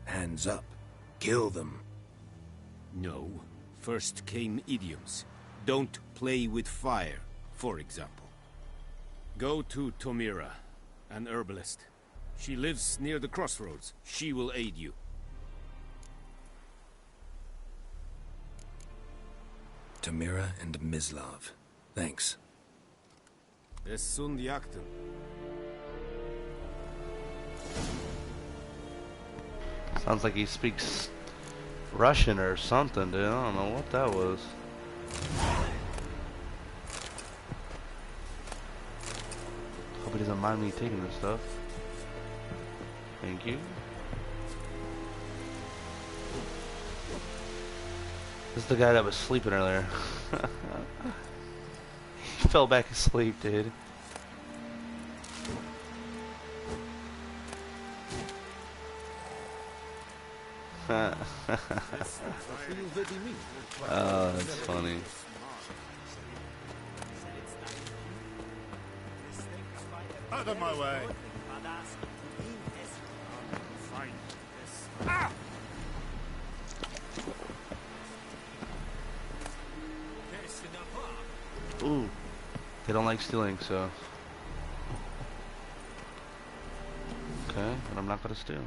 Hands up. Kill them. No. First came idioms. Don't play with fire, for example. Go to Tomira, an herbalist. She lives near the crossroads. She will aid you. Tomira and Mislav. Thanks. Es sunt jakten. Sounds like he speaks Russian or something, dude. I don't know what that was. Hope he doesn't mind me taking this stuff. Thank you. This is the guy that was sleeping earlier. He fell back asleep, dude. Oh, that's funny. Out of my way. Ah! Ooh, they don't like stealing, so. Okay, but I'm not gonna steal.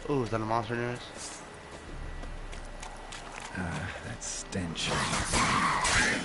Oh, is that a monster near us? That stench. Damn.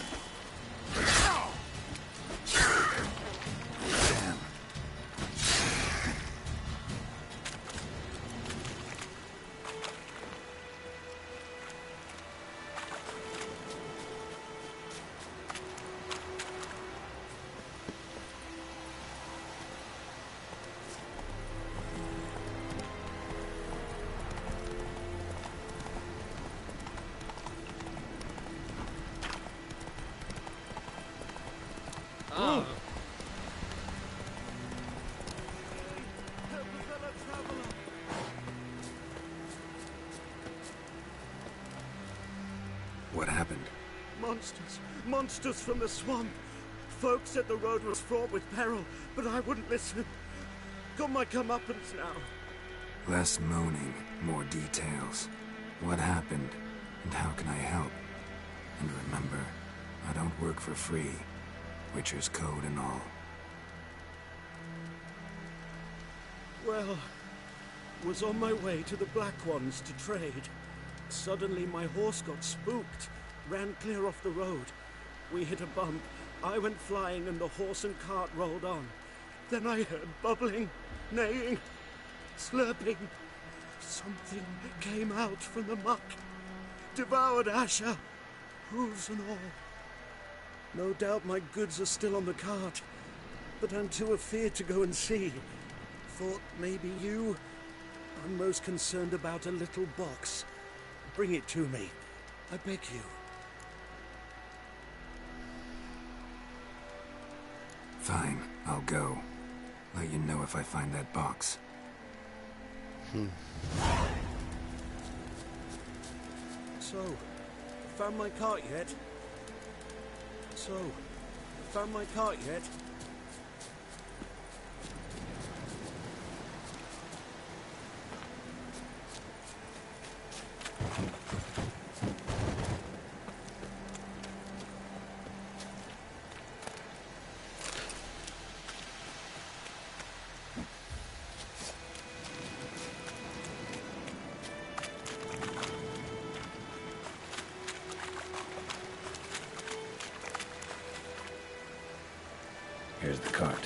What happened? Monsters. Monsters from the swamp. Folks said the road was fraught with peril, but I wouldn't listen. Got my comeuppance now. Less moaning, more details. What happened, and how can I help? And remember, I don't work for free. Witcher's code and all. Well, was on my way to the Black Ones to trade. Suddenly my horse got spooked, ran clear off the road. We hit a bump, I went flying and the horse and cart rolled on. Then I heard bubbling, neighing, slurping. Something came out from the muck, devoured Asher, hooves and all. No doubt my goods are still on the cart, but I'm too afeard to go and see. Thought maybe you. I'm most concerned about a little box. Bring it to me. I beg you. Fine, I'll go. Let you know if I find that box. So, found my cart yet? Here's the cart.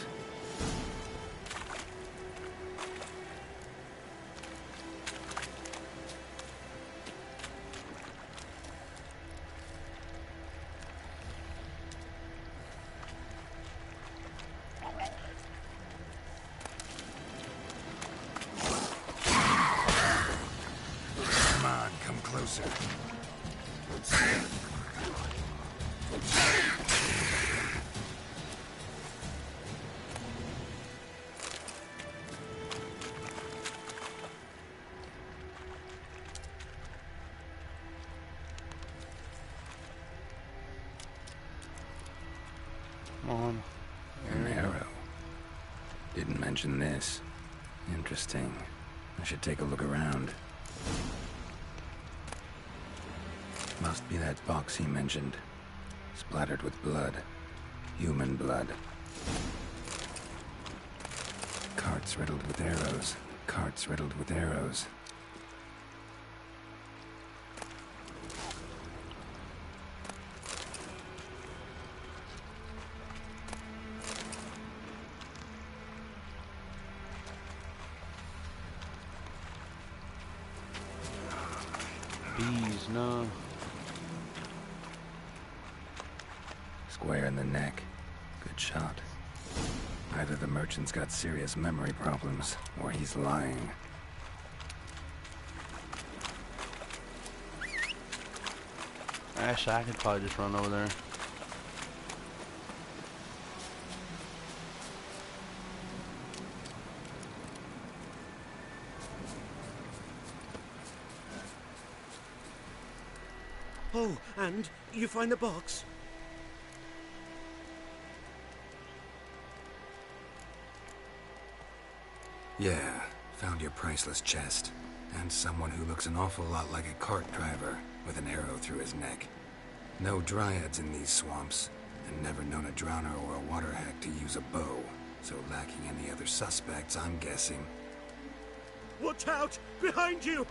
Come on, come closer. An arrow. Didn't mention this. Interesting. I should take a look around. Must be that box he mentioned. Splattered with blood. Human blood. Carts riddled with arrows. Carts riddled with arrows. Bees, no. Square in the neck. Good shot. Either the merchant's got serious memory problems, or he's lying. Actually, I could probably just run over there. Oh, and you find the box? Yeah, found your priceless chest. And someone who looks an awful lot like a cart driver with an arrow through his neck. No dryads in these swamps, and never known a drowner or a water hack to use a bow. So lacking any other suspects, I'm guessing. Watch out! Behind you!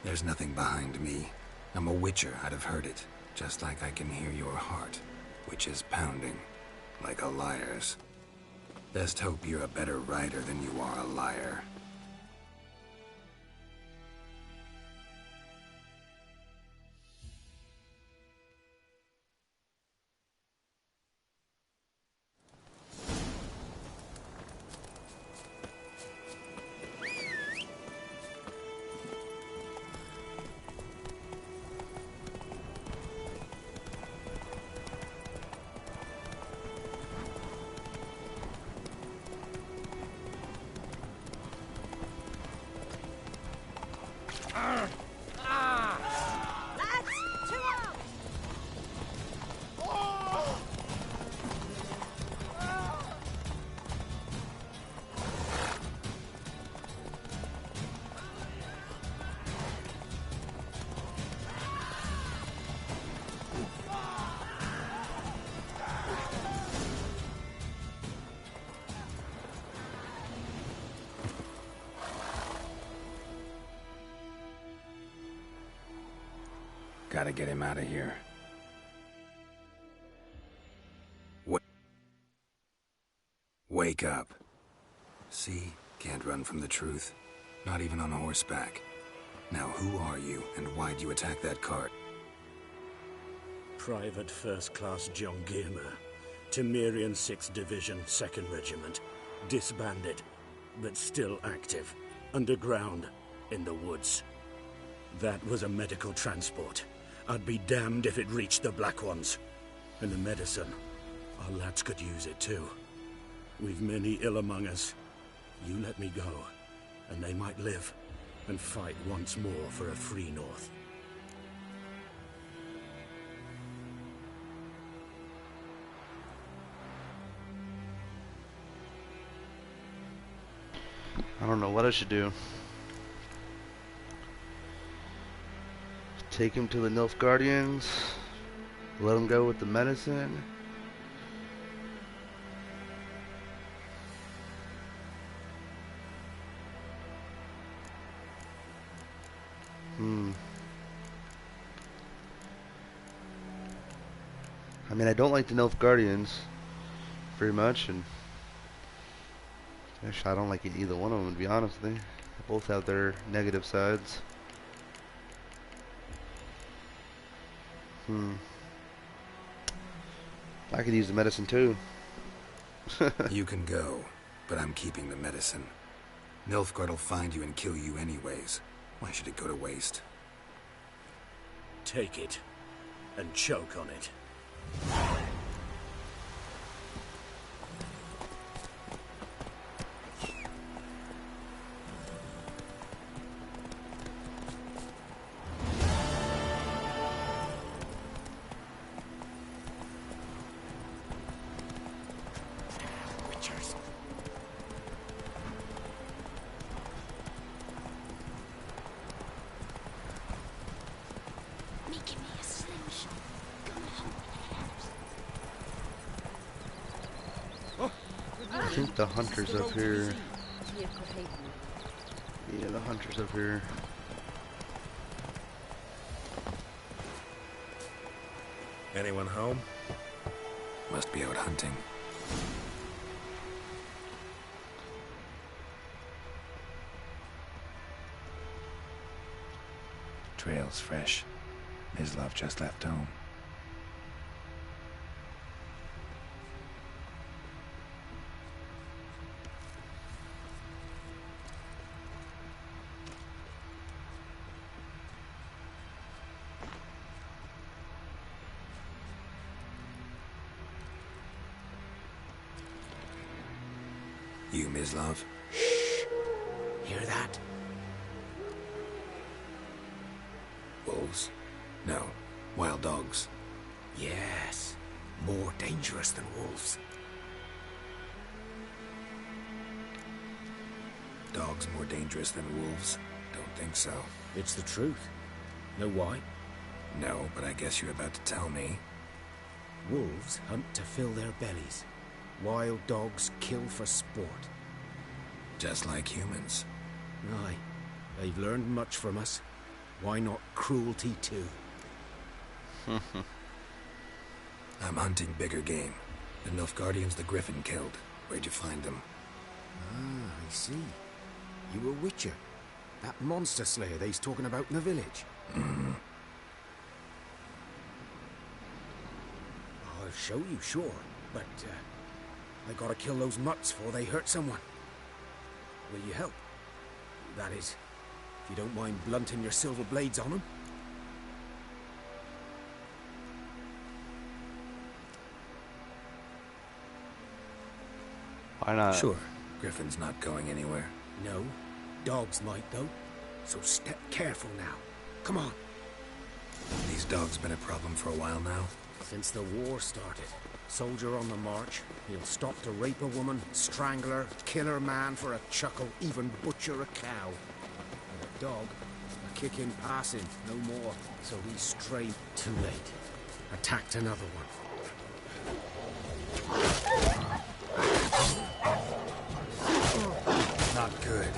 There's nothing behind me. I'm a witcher, I'd have heard it. Just like I can hear your heart, which is pounding, like a liar's. Best hope you're a better writer than you are a liar. Gotta get him out of here. Wake up. See? Can't run from the truth. Not even on horseback. Now who are you, and why'd you attack that cart? Private First Class John Gilmer. Temerian 6th Division, 2nd Regiment. Disbanded, but still active. Underground, in the woods. That was a medical transport. I'd be damned if it reached the Black Ones. And the medicine. Our lads could use it too. We've many ill among us. You let me go, and they might live, and fight once more for a free North. I don't know what I should do. Take him to the Nilfgaardians, let him go with the medicine. I mean, I don't like the Nilfgaardians very much, and actually I don't like either one of them, to be honest with you. They both have their negative sides. I could use the medicine too. You can go, but I'm keeping the medicine. Nilfgaard will find you and kill you anyways. Why should it go to waste? Take it, and choke on it. I think the hunter's up here. Yeah, the hunter's up here. Anyone home? Must be out hunting. Trail's fresh. Mislav just left home. You, Mislav? Shh! Hear that? Wolves? No. Wild dogs. Yes. More dangerous than wolves. Dogs more dangerous than wolves? Don't think so. It's the truth. Know why? No, but I guess you're about to tell me. Wolves hunt to fill their bellies. Wild dogs kill for sport. Just like humans. Aye. They've learned much from us. Why not cruelty too? I'm hunting bigger game. The Nilfgaardians the Griffin killed. Where'd you find them? Ah, I see. You were Witcher. That monster slayer they's talking about in the village. I'll show you, sure. But, I gotta kill those mutts before they hurt someone. Will you help? That is, if you don't mind blunting your silver blades on them. Why not? Sure. Griffin's not going anywhere. No. Dogs might, though. So step careful now. Come on. These dogs been a problem for a while now? Since the war started. Soldier on the march. He'll stop to rape a woman, strangle her, kill her man for a chuckle, even butcher a cow. And a dog, a kick in passing, no more. So he strayed too late. Attacked another one. Not good.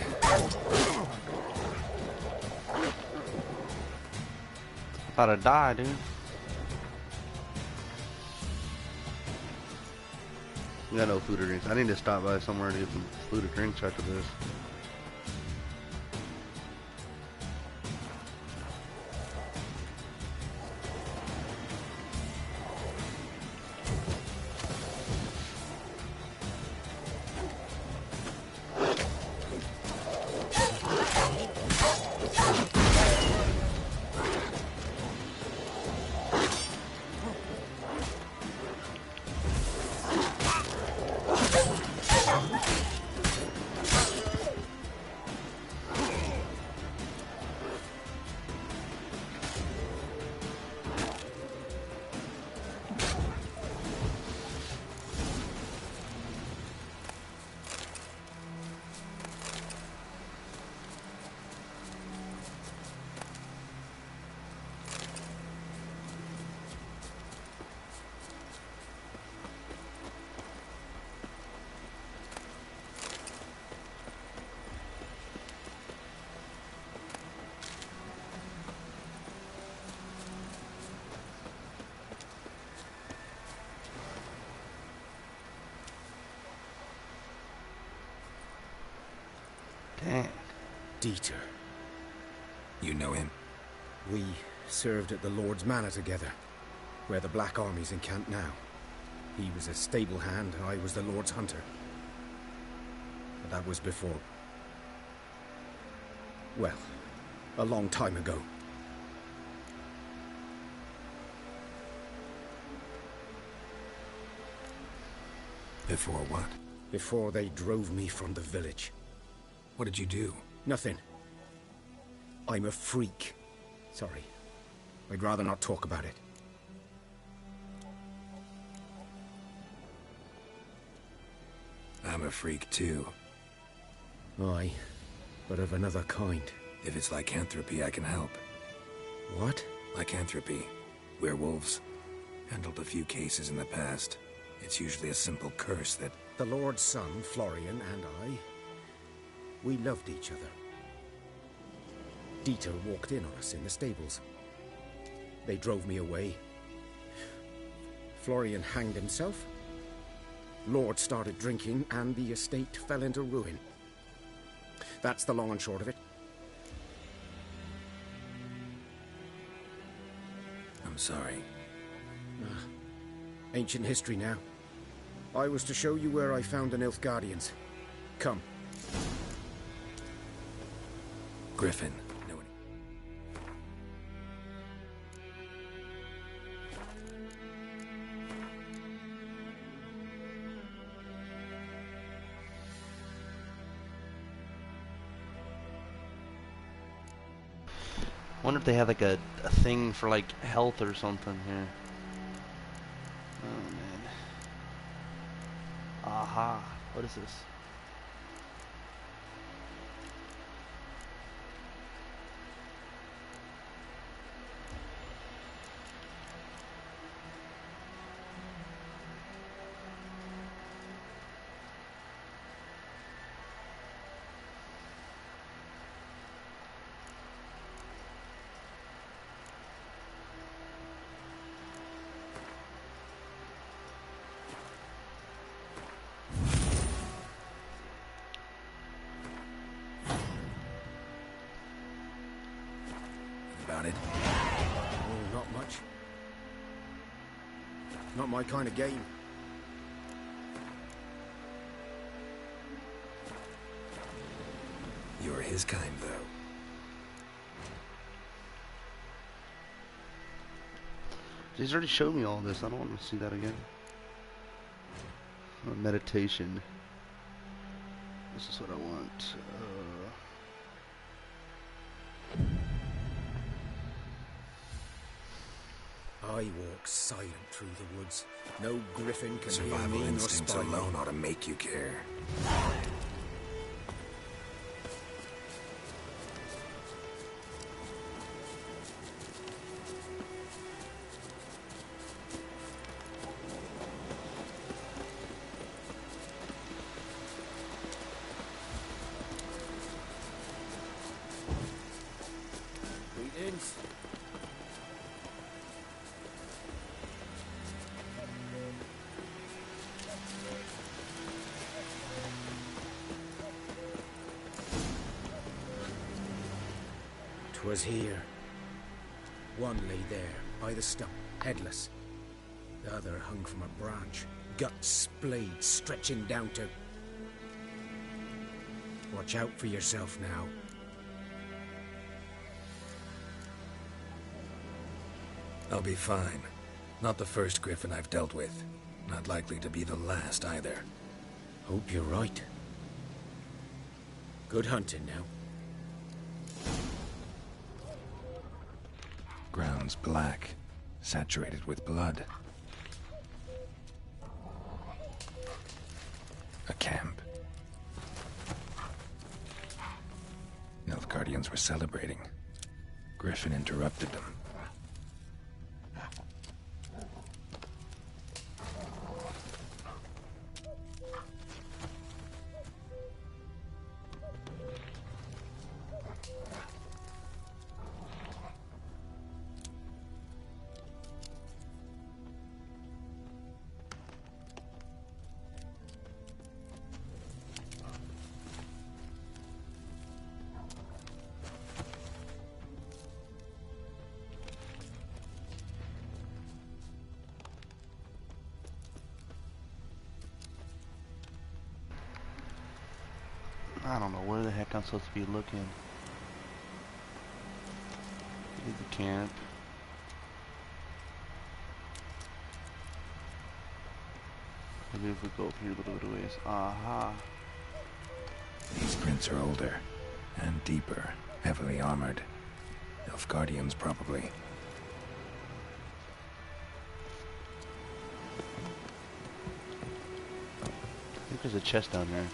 Thought I'd die, dude. We got no food or drinks. I need to stop by somewhere to get some food or drinks after this. Dang. Dieter. You know him? We served at the Lord's Manor together, where the Black Army's encamped now. He was a stable hand, I was the Lord's hunter. But that was before... well, a long time ago. Before what? Before they drove me from the village. What did you do? Nothing. I'm a freak. Sorry. I'd rather not talk about it. I'm a freak too. Aye, but of another kind. If it's lycanthropy, I can help. What? Lycanthropy. Werewolves. Handled a few cases in the past. It's usually a simple curse that... The Lord's son, Florian, and I... we loved each other. Dieter walked in on us in the stables. They drove me away. Florian hanged himself. Lord started drinking, and the estate fell into ruin. That's the long and short of it. I'm sorry. Ancient history now. I was to show you where I found the Nilfgaardians. Come. Griffin. wonder if they have like a thing for like health or something here. Oh man. Aha. What is this? About it? Oh, not much. Not my kind of game. You're his kind, though. He's already showed me all this. I don't want to see that again. Meditation. This is what I want. I walk silent through the woods. No griffin can hear Survival me nor instincts spy me. alone ought to make you care. Greetings. 'Twas here. One lay there, by the stump, headless. The other hung from a branch, guts splayed, stretching down to... Watch out for yourself now. I'll be fine. Not the first griffin I've dealt with. Not likely to be the last either. Hope you're right. Good hunting now. Ground's black, saturated with blood. A camp. Nilfgaardians were celebrating. Griffin interrupted them. I don't know where the heck I'm supposed to be looking. Here's the camp. Maybe if we go up here a little bit of ways. Aha. These prints are older and deeper, heavily armored. Nilfgaardians, probably. I think there's a chest down there.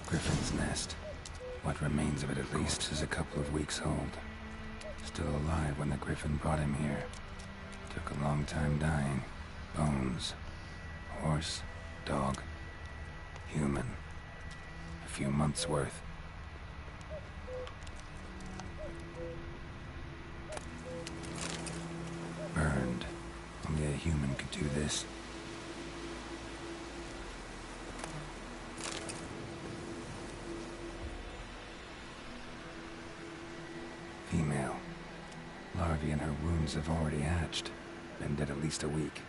Griffin's nest. What remains of it, at least, is a couple of weeks old. Still alive when the Griffin brought him here. Took a long time dying. Bones. Horse. Dog. Human. A few months' worth. Burned. Only a human could do this. female. Larvae in her wounds have already hatched. Been dead at least a week.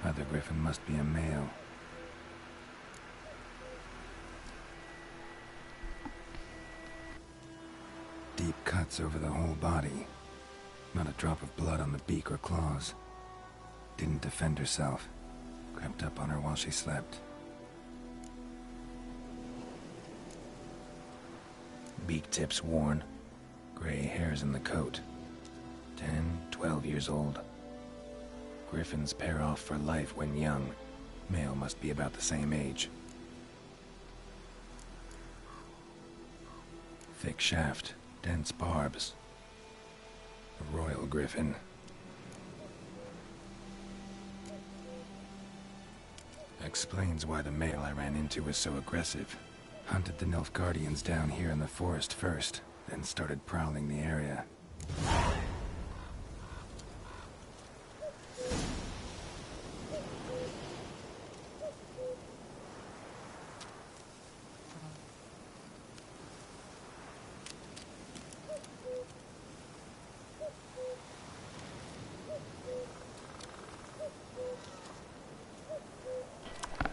Other griffin must be a male. Deep cuts over the whole body. Not a drop of blood on the beak or claws. Didn't defend herself. Crept up on her while she slept. Beak tips worn. Gray hairs in the coat. 10, 12 years old. Griffins pair off for life when young. Male must be about the same age. Thick shaft, dense barbs. A royal griffin. Explains why the male I ran into was so aggressive. Hunted the Nilfgaardians down here in the forest first, then started prowling the area.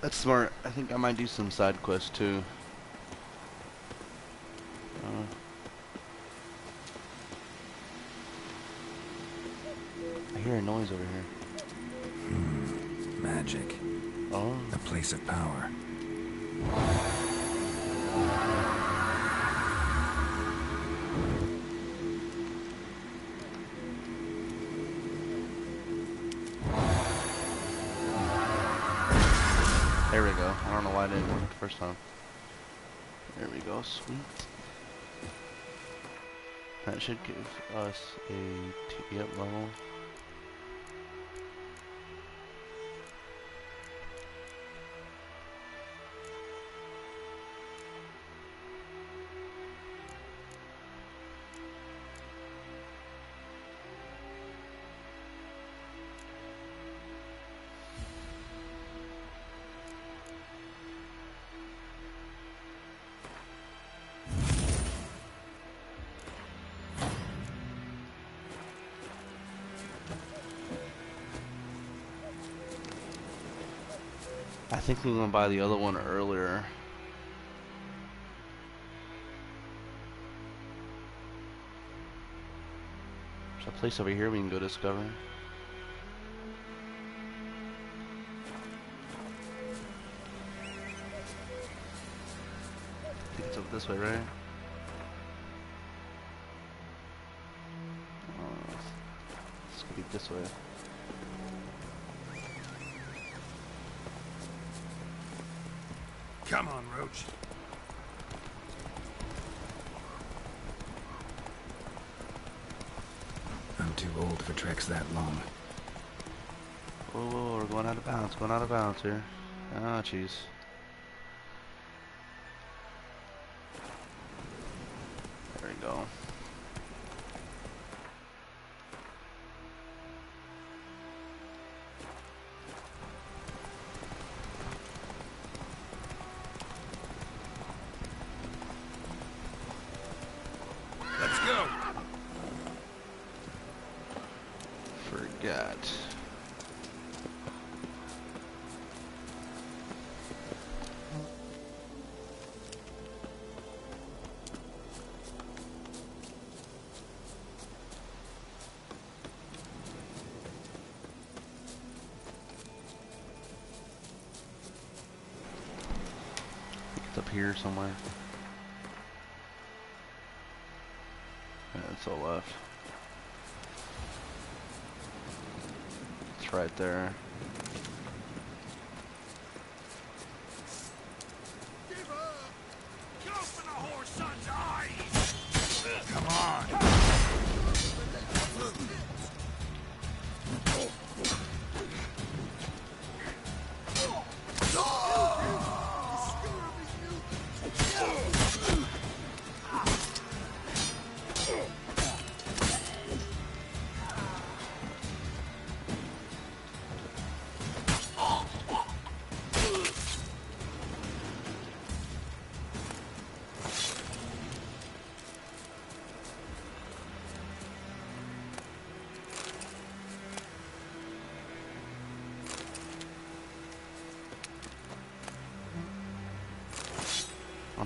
That's smart. I think I might do some side quests too. I hear a noise over here. Magic. Oh. A place of power. There we go. I don't know why it didn't work the first time. There we go. Sweet. That should give us a TP up level. I think we went by the other one earlier. There's a place over here we can go discover. I think it's up this way, right? Oh, this could be this way. Come on, Roach. I'm too old for treks that long. Oh, we're going out of bounds. Going out of bounds here. Oh, jeez. There we go. Forgot. It's up here somewhere. Yeah, it's all left. It's right there. Come on.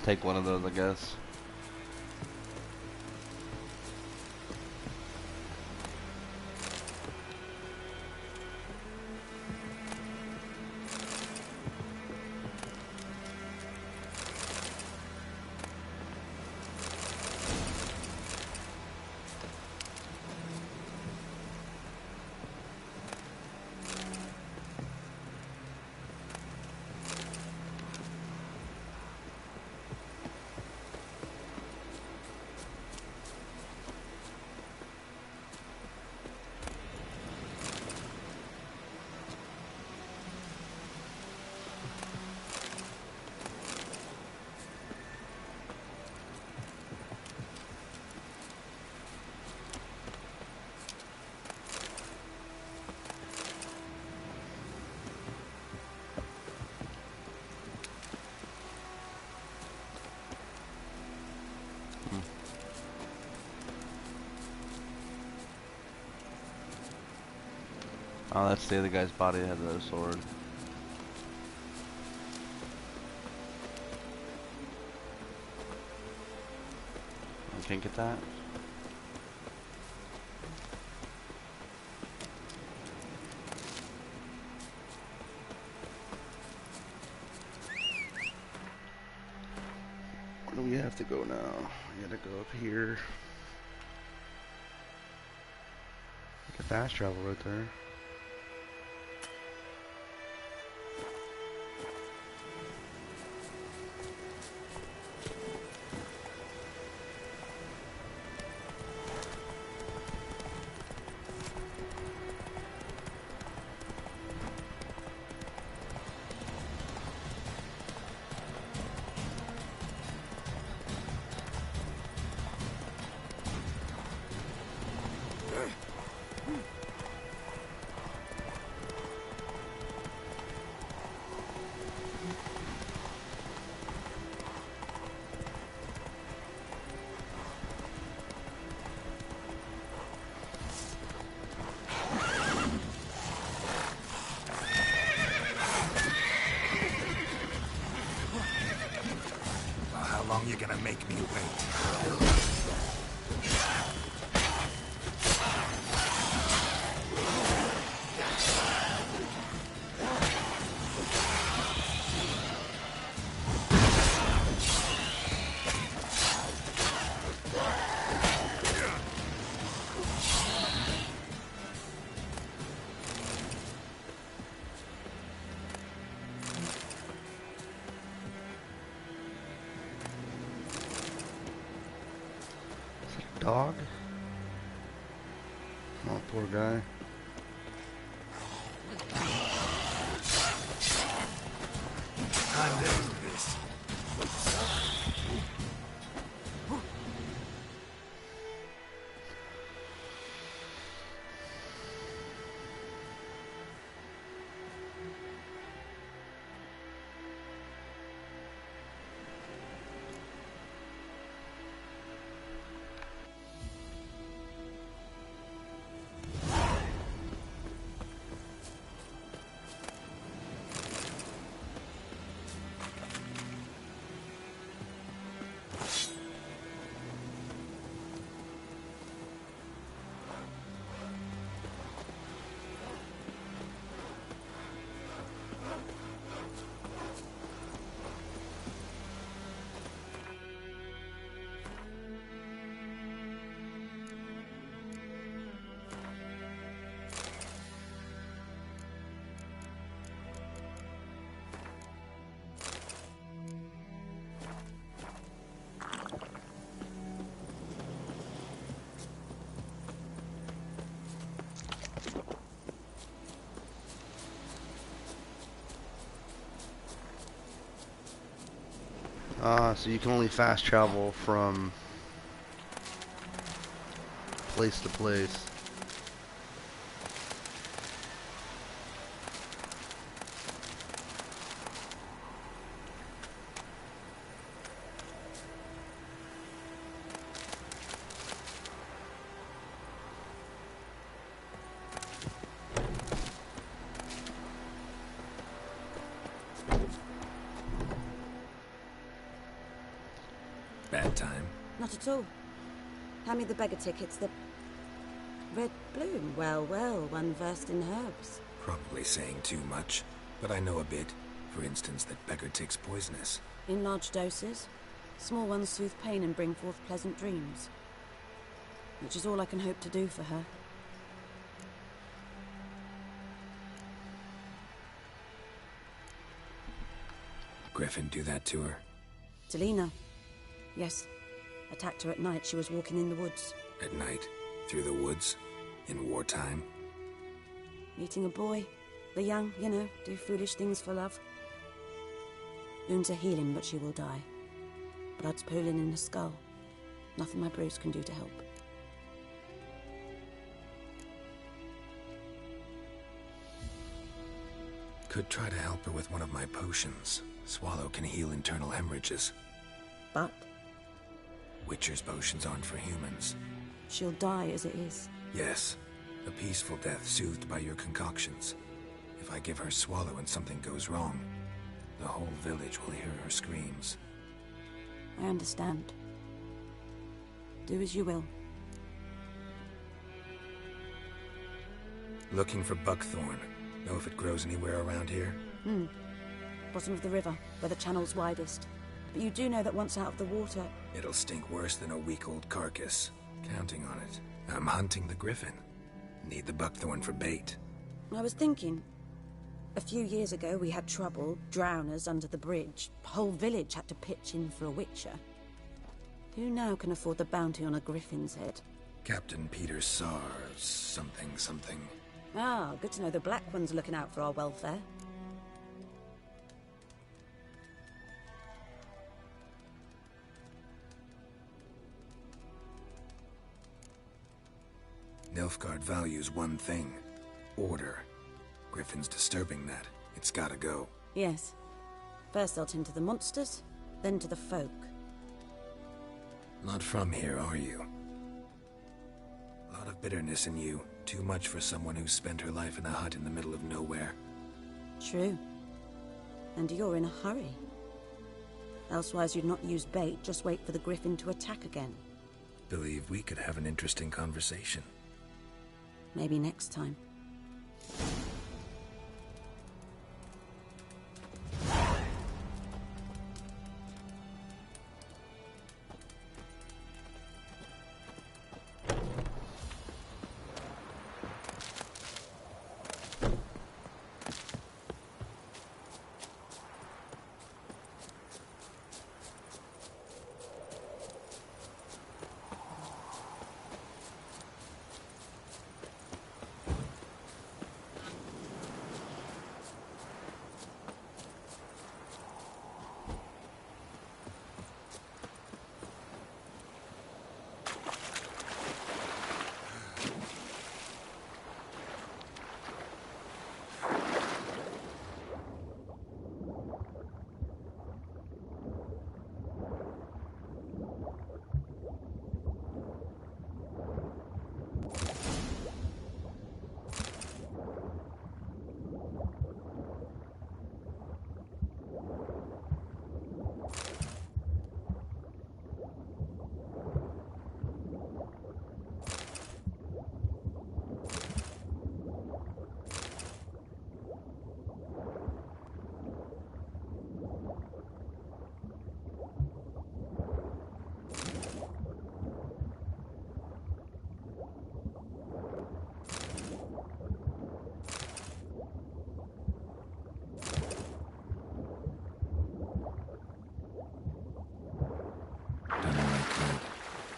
take one of those, I guess. Oh, that's the other guy's body that had the sword. I can't get that. Where do we have to go now? We gotta go up here. Like a fast travel right there. You're gonna make me wait. Dog? Oh, poor guy. I'm doing this. So you can only fast travel from place to place. Not at all. Hand me the beggar tickets, the... Red bloom. Well, well, one versed in herbs. Probably saying too much, but I know a bit. For instance, that beggar tick's poisonous. In large doses. Small ones soothe pain and bring forth pleasant dreams. Which is all I can hope to do for her. Griffin do that to her? Delina. Yes. Attacked her at night. She was walking in the woods. At night? Through the woods? In wartime? Meeting a boy. The young, you know, do foolish things for love. Wounds are healing, but she will die. Blood's pooling in her skull. Nothing my bruise can do to help. Could try to help her with one of my potions. Swallow can heal internal hemorrhages. But? Witcher's potions aren't for humans. She'll die as it is. Yes. A peaceful death soothed by your concoctions. If I give her Swallow and something goes wrong, the whole village will hear her screams. I understand. Do as you will. Looking for buckthorn. Know if it grows anywhere around here? Bottom of the river, where the channel's widest. But you do know that once out of the water... It'll stink worse than a week-old carcass. Counting on it. I'm hunting the griffin. Need the buckthorn for bait. I was thinking... A few years ago we had trouble, drowners under the bridge. Whole village had to pitch in for a witcher. Who now can afford the bounty on a griffin's head? Captain Peter Sars, something. Ah, good to know the Black One's looking out for our welfare. Nilfgaard values one thing. Order. Griffin's disturbing that. It's gotta go. Yes. First they'll tend to the monsters, then to the folk. Not from here, are you? A lot of bitterness in you. Too much for someone who spent her life in a hut in the middle of nowhere. True. And you're in a hurry. Elsewise you'd not use bait, just wait for the griffin to attack again. Believe we could have an interesting conversation. Maybe next time.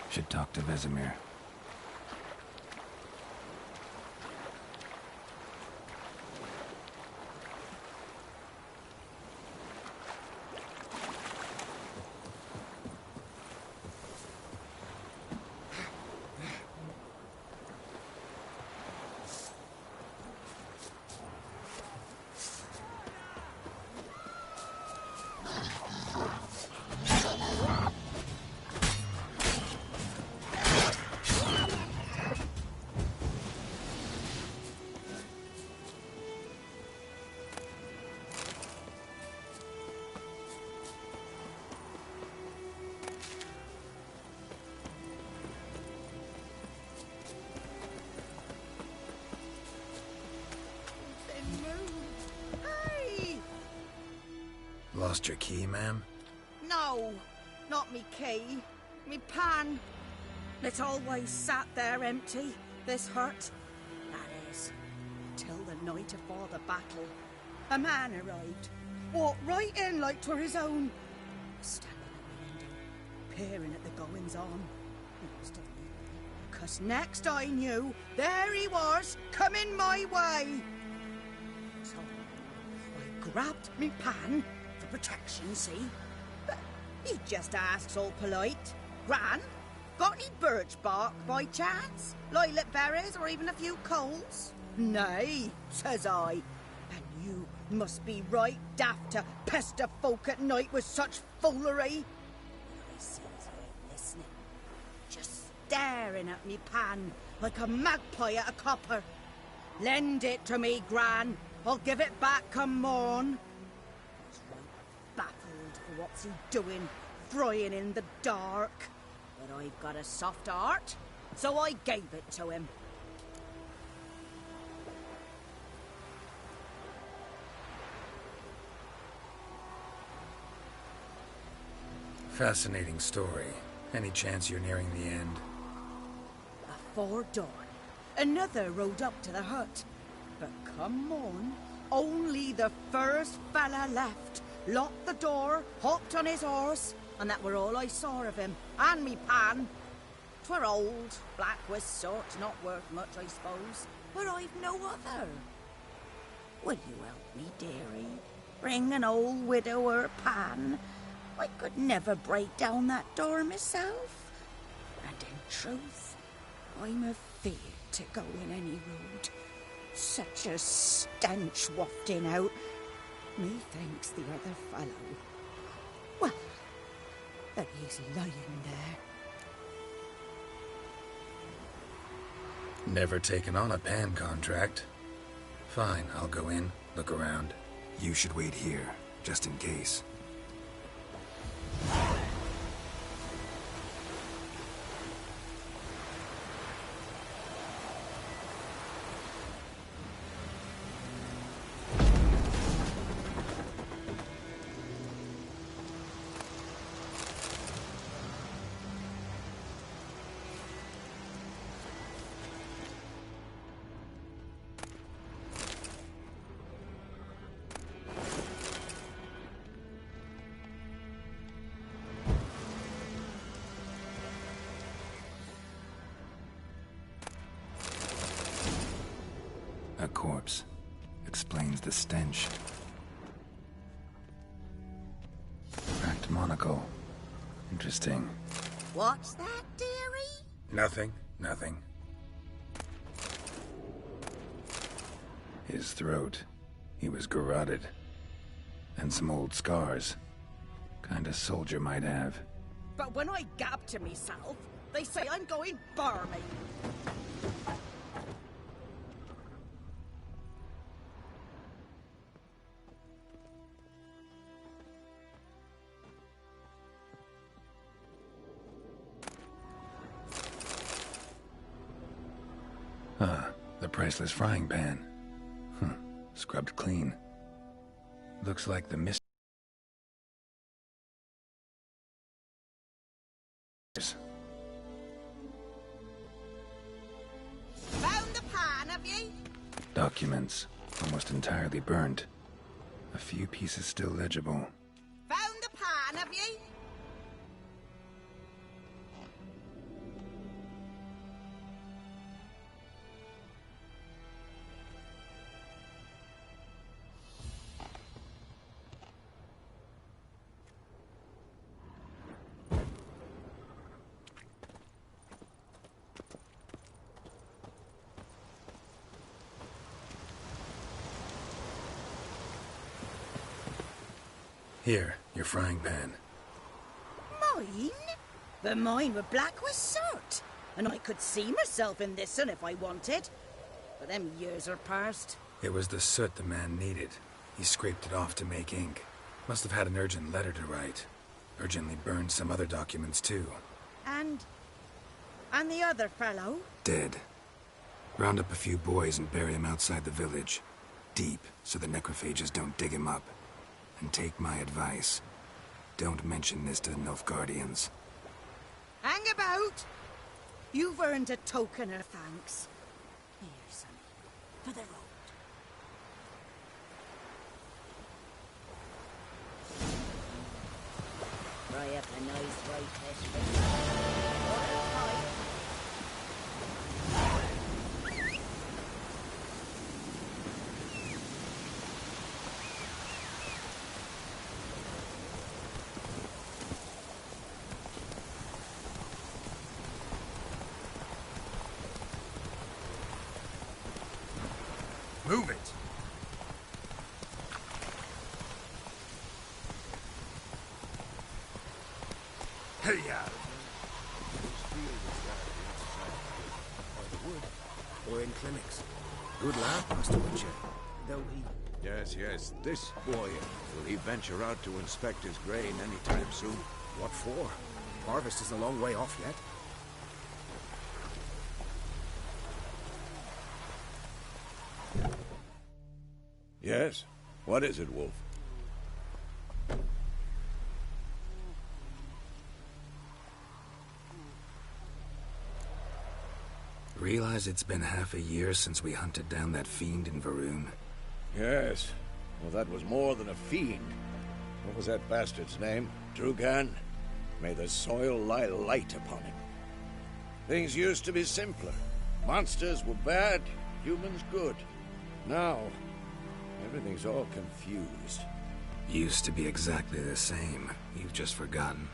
Should talk to Vesemir. Lost your key, ma'am? No, not me key. Me pan. It's always sat there empty, this hut. That is, till the night afore the battle. A man arrived, walked right in like 'twere his own. Standing at the window, peering at the goings-on. He must have been, 'cause next I knew, there he was, coming my way. So I grabbed me pan for protection, see? But he just asks all polite, Gran, got any birch bark by chance? Lilac berries or even a few coals? Nay, says I. And you must be right daft to pester folk at night with such foolery. I sees her listening, just staring at me pan like a magpie at a copper. Lend it to me, Gran. I'll give it back come morn. I was right baffled for what's he doing, frying in the dark. But I've got a soft heart, so I gave it to him. Fascinating story. Any chance you're nearing the end? Before dawn, another rode up to the hut. But come morn, only the first fella left. Locked the door, hopped on his horse, and that were all I saw of him, and me pan. 'Twere old, black with sort, not worth much, I suppose, but I've no other. Will you help me, dearie? Bring an old widower pan? I could never break down that door myself. And in truth, I'm afeard to go in any road. Such a stench wafting out. Methinks the other fellow, well, that he's lying there. Never taken on a pan contract. Fine, I'll go in, look around. You should wait here, just in case. A corpse. Explains the stench. Cracked monocle. Interesting. What's that, dearie? Nothing. His throat. He was garroted. And some old scars. Kinda soldier might have. But when I gab to myself, they say I'm going barmy. The priceless frying pan. Scrubbed clean. Looks like the mist. Found the pan, have ye? Documents. Almost entirely burnt. A few pieces still legible. Found the pan, have ye? Here, your frying pan. Mine? But mine were black with soot, and I could see myself in this one if I wanted. But them years are past. It was the soot the man needed. He scraped it off to make ink. Must have had an urgent letter to write. Urgently burned some other documents too. And the other fellow? Dead. Round up a few boys and bury him outside the village. Deep, so the necrophages don't dig him up. And take my advice. Don't mention this to the Nilfgaardians. Hang about! You've earned a token of thanks. Here, son, for the road. Try up a nice right test. Move it! Hey-ya! Or in clinics. Good lad, Master Witcher. Though he... Yes. This boy, will he venture out to inspect his grain anytime soon? What for? Harvest is a long way off yet. Yes? What is it, Wolf? Realize it's been half a year since we hunted down that fiend in Varun? Yes. Well, that was more than a fiend. What was that bastard's name? Drugan? May the soil lie light upon him. Things used to be simpler. Monsters were bad, humans good. Now, everything's all confused. Used to be exactly the same. You've just forgotten.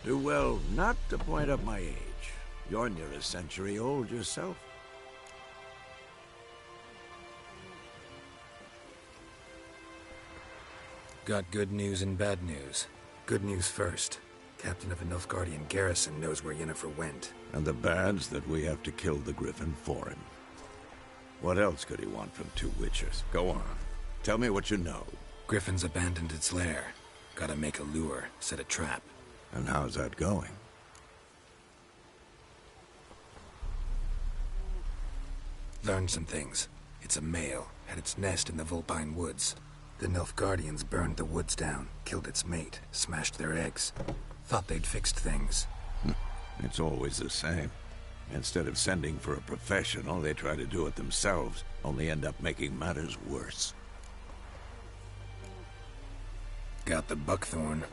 Do well not to point up my age. You're near a century old yourself. Got good news and bad news. Good news first. Captain of a Nilfgaardian garrison knows where Yennefer went. And the bad's that we have to kill the Griffin for him. What else could he want from two witchers? Go on. Tell me what you know. Griffin's abandoned its lair. Gotta make a lure, set a trap. And how's that going? Learned some things. It's a male, had its nest in the Vulpine Woods. The Nilfgaardians burned the woods down, killed its mate, smashed their eggs. Thought they'd fixed things. It's always the same. Instead of sending for a professional, they try to do it themselves, only end up making matters worse. Got the buckthorn.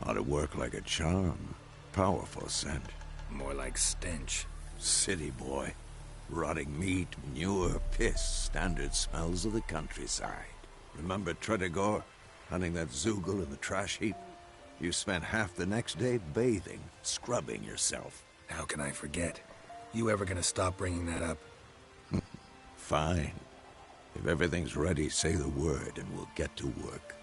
Ought to work like a charm. Powerful scent. More like stench. City boy. Rotting meat, manure, piss, standard smells of the countryside. Remember Tredegor, hunting that Zoogle in the trash heap? You spent half the next day bathing, scrubbing yourself. How can I forget? You ever gonna stop bringing that up? Fine. If everything's ready, say the word and we'll get to work.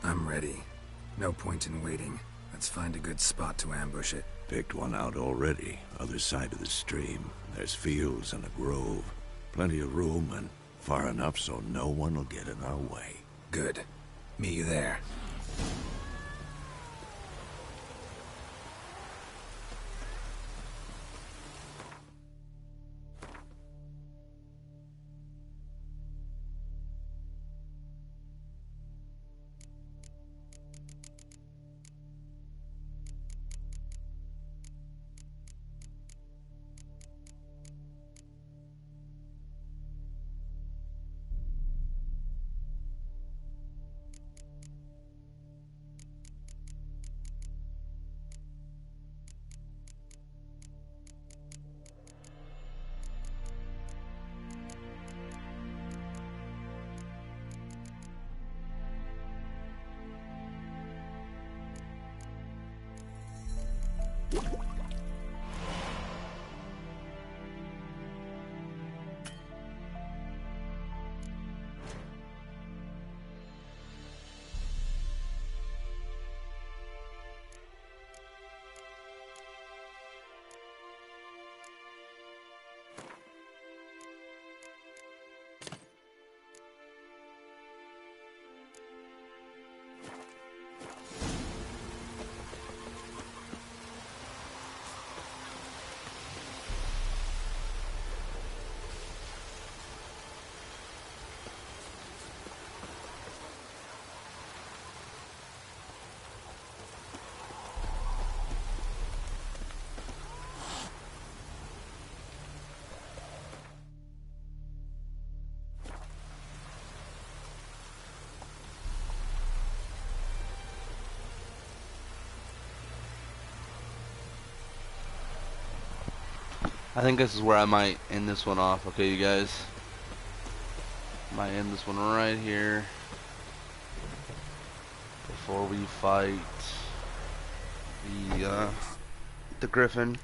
I'm ready. No point in waiting. Let's find a good spot to ambush it. Picked one out already. Other side of the stream. There's fields and a grove. Plenty of room and far enough so no one will get in our way. Good. Meet you there. I think this is where I might end this one off. Okay, you guys. Might end this one right here before we fight the Griffin.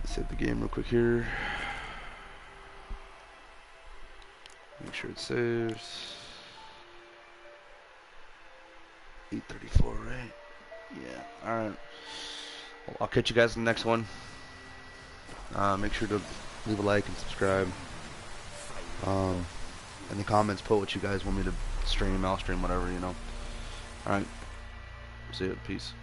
Let's save the game real quick here. Make sure it saves. 8:34, right? Yeah. All right. Well, I'll catch you guys in the next one. Make sure to leave a like and subscribe. In the comments, put what you guys want me to stream, I'll stream whatever, you know. Alright. See you. Peace.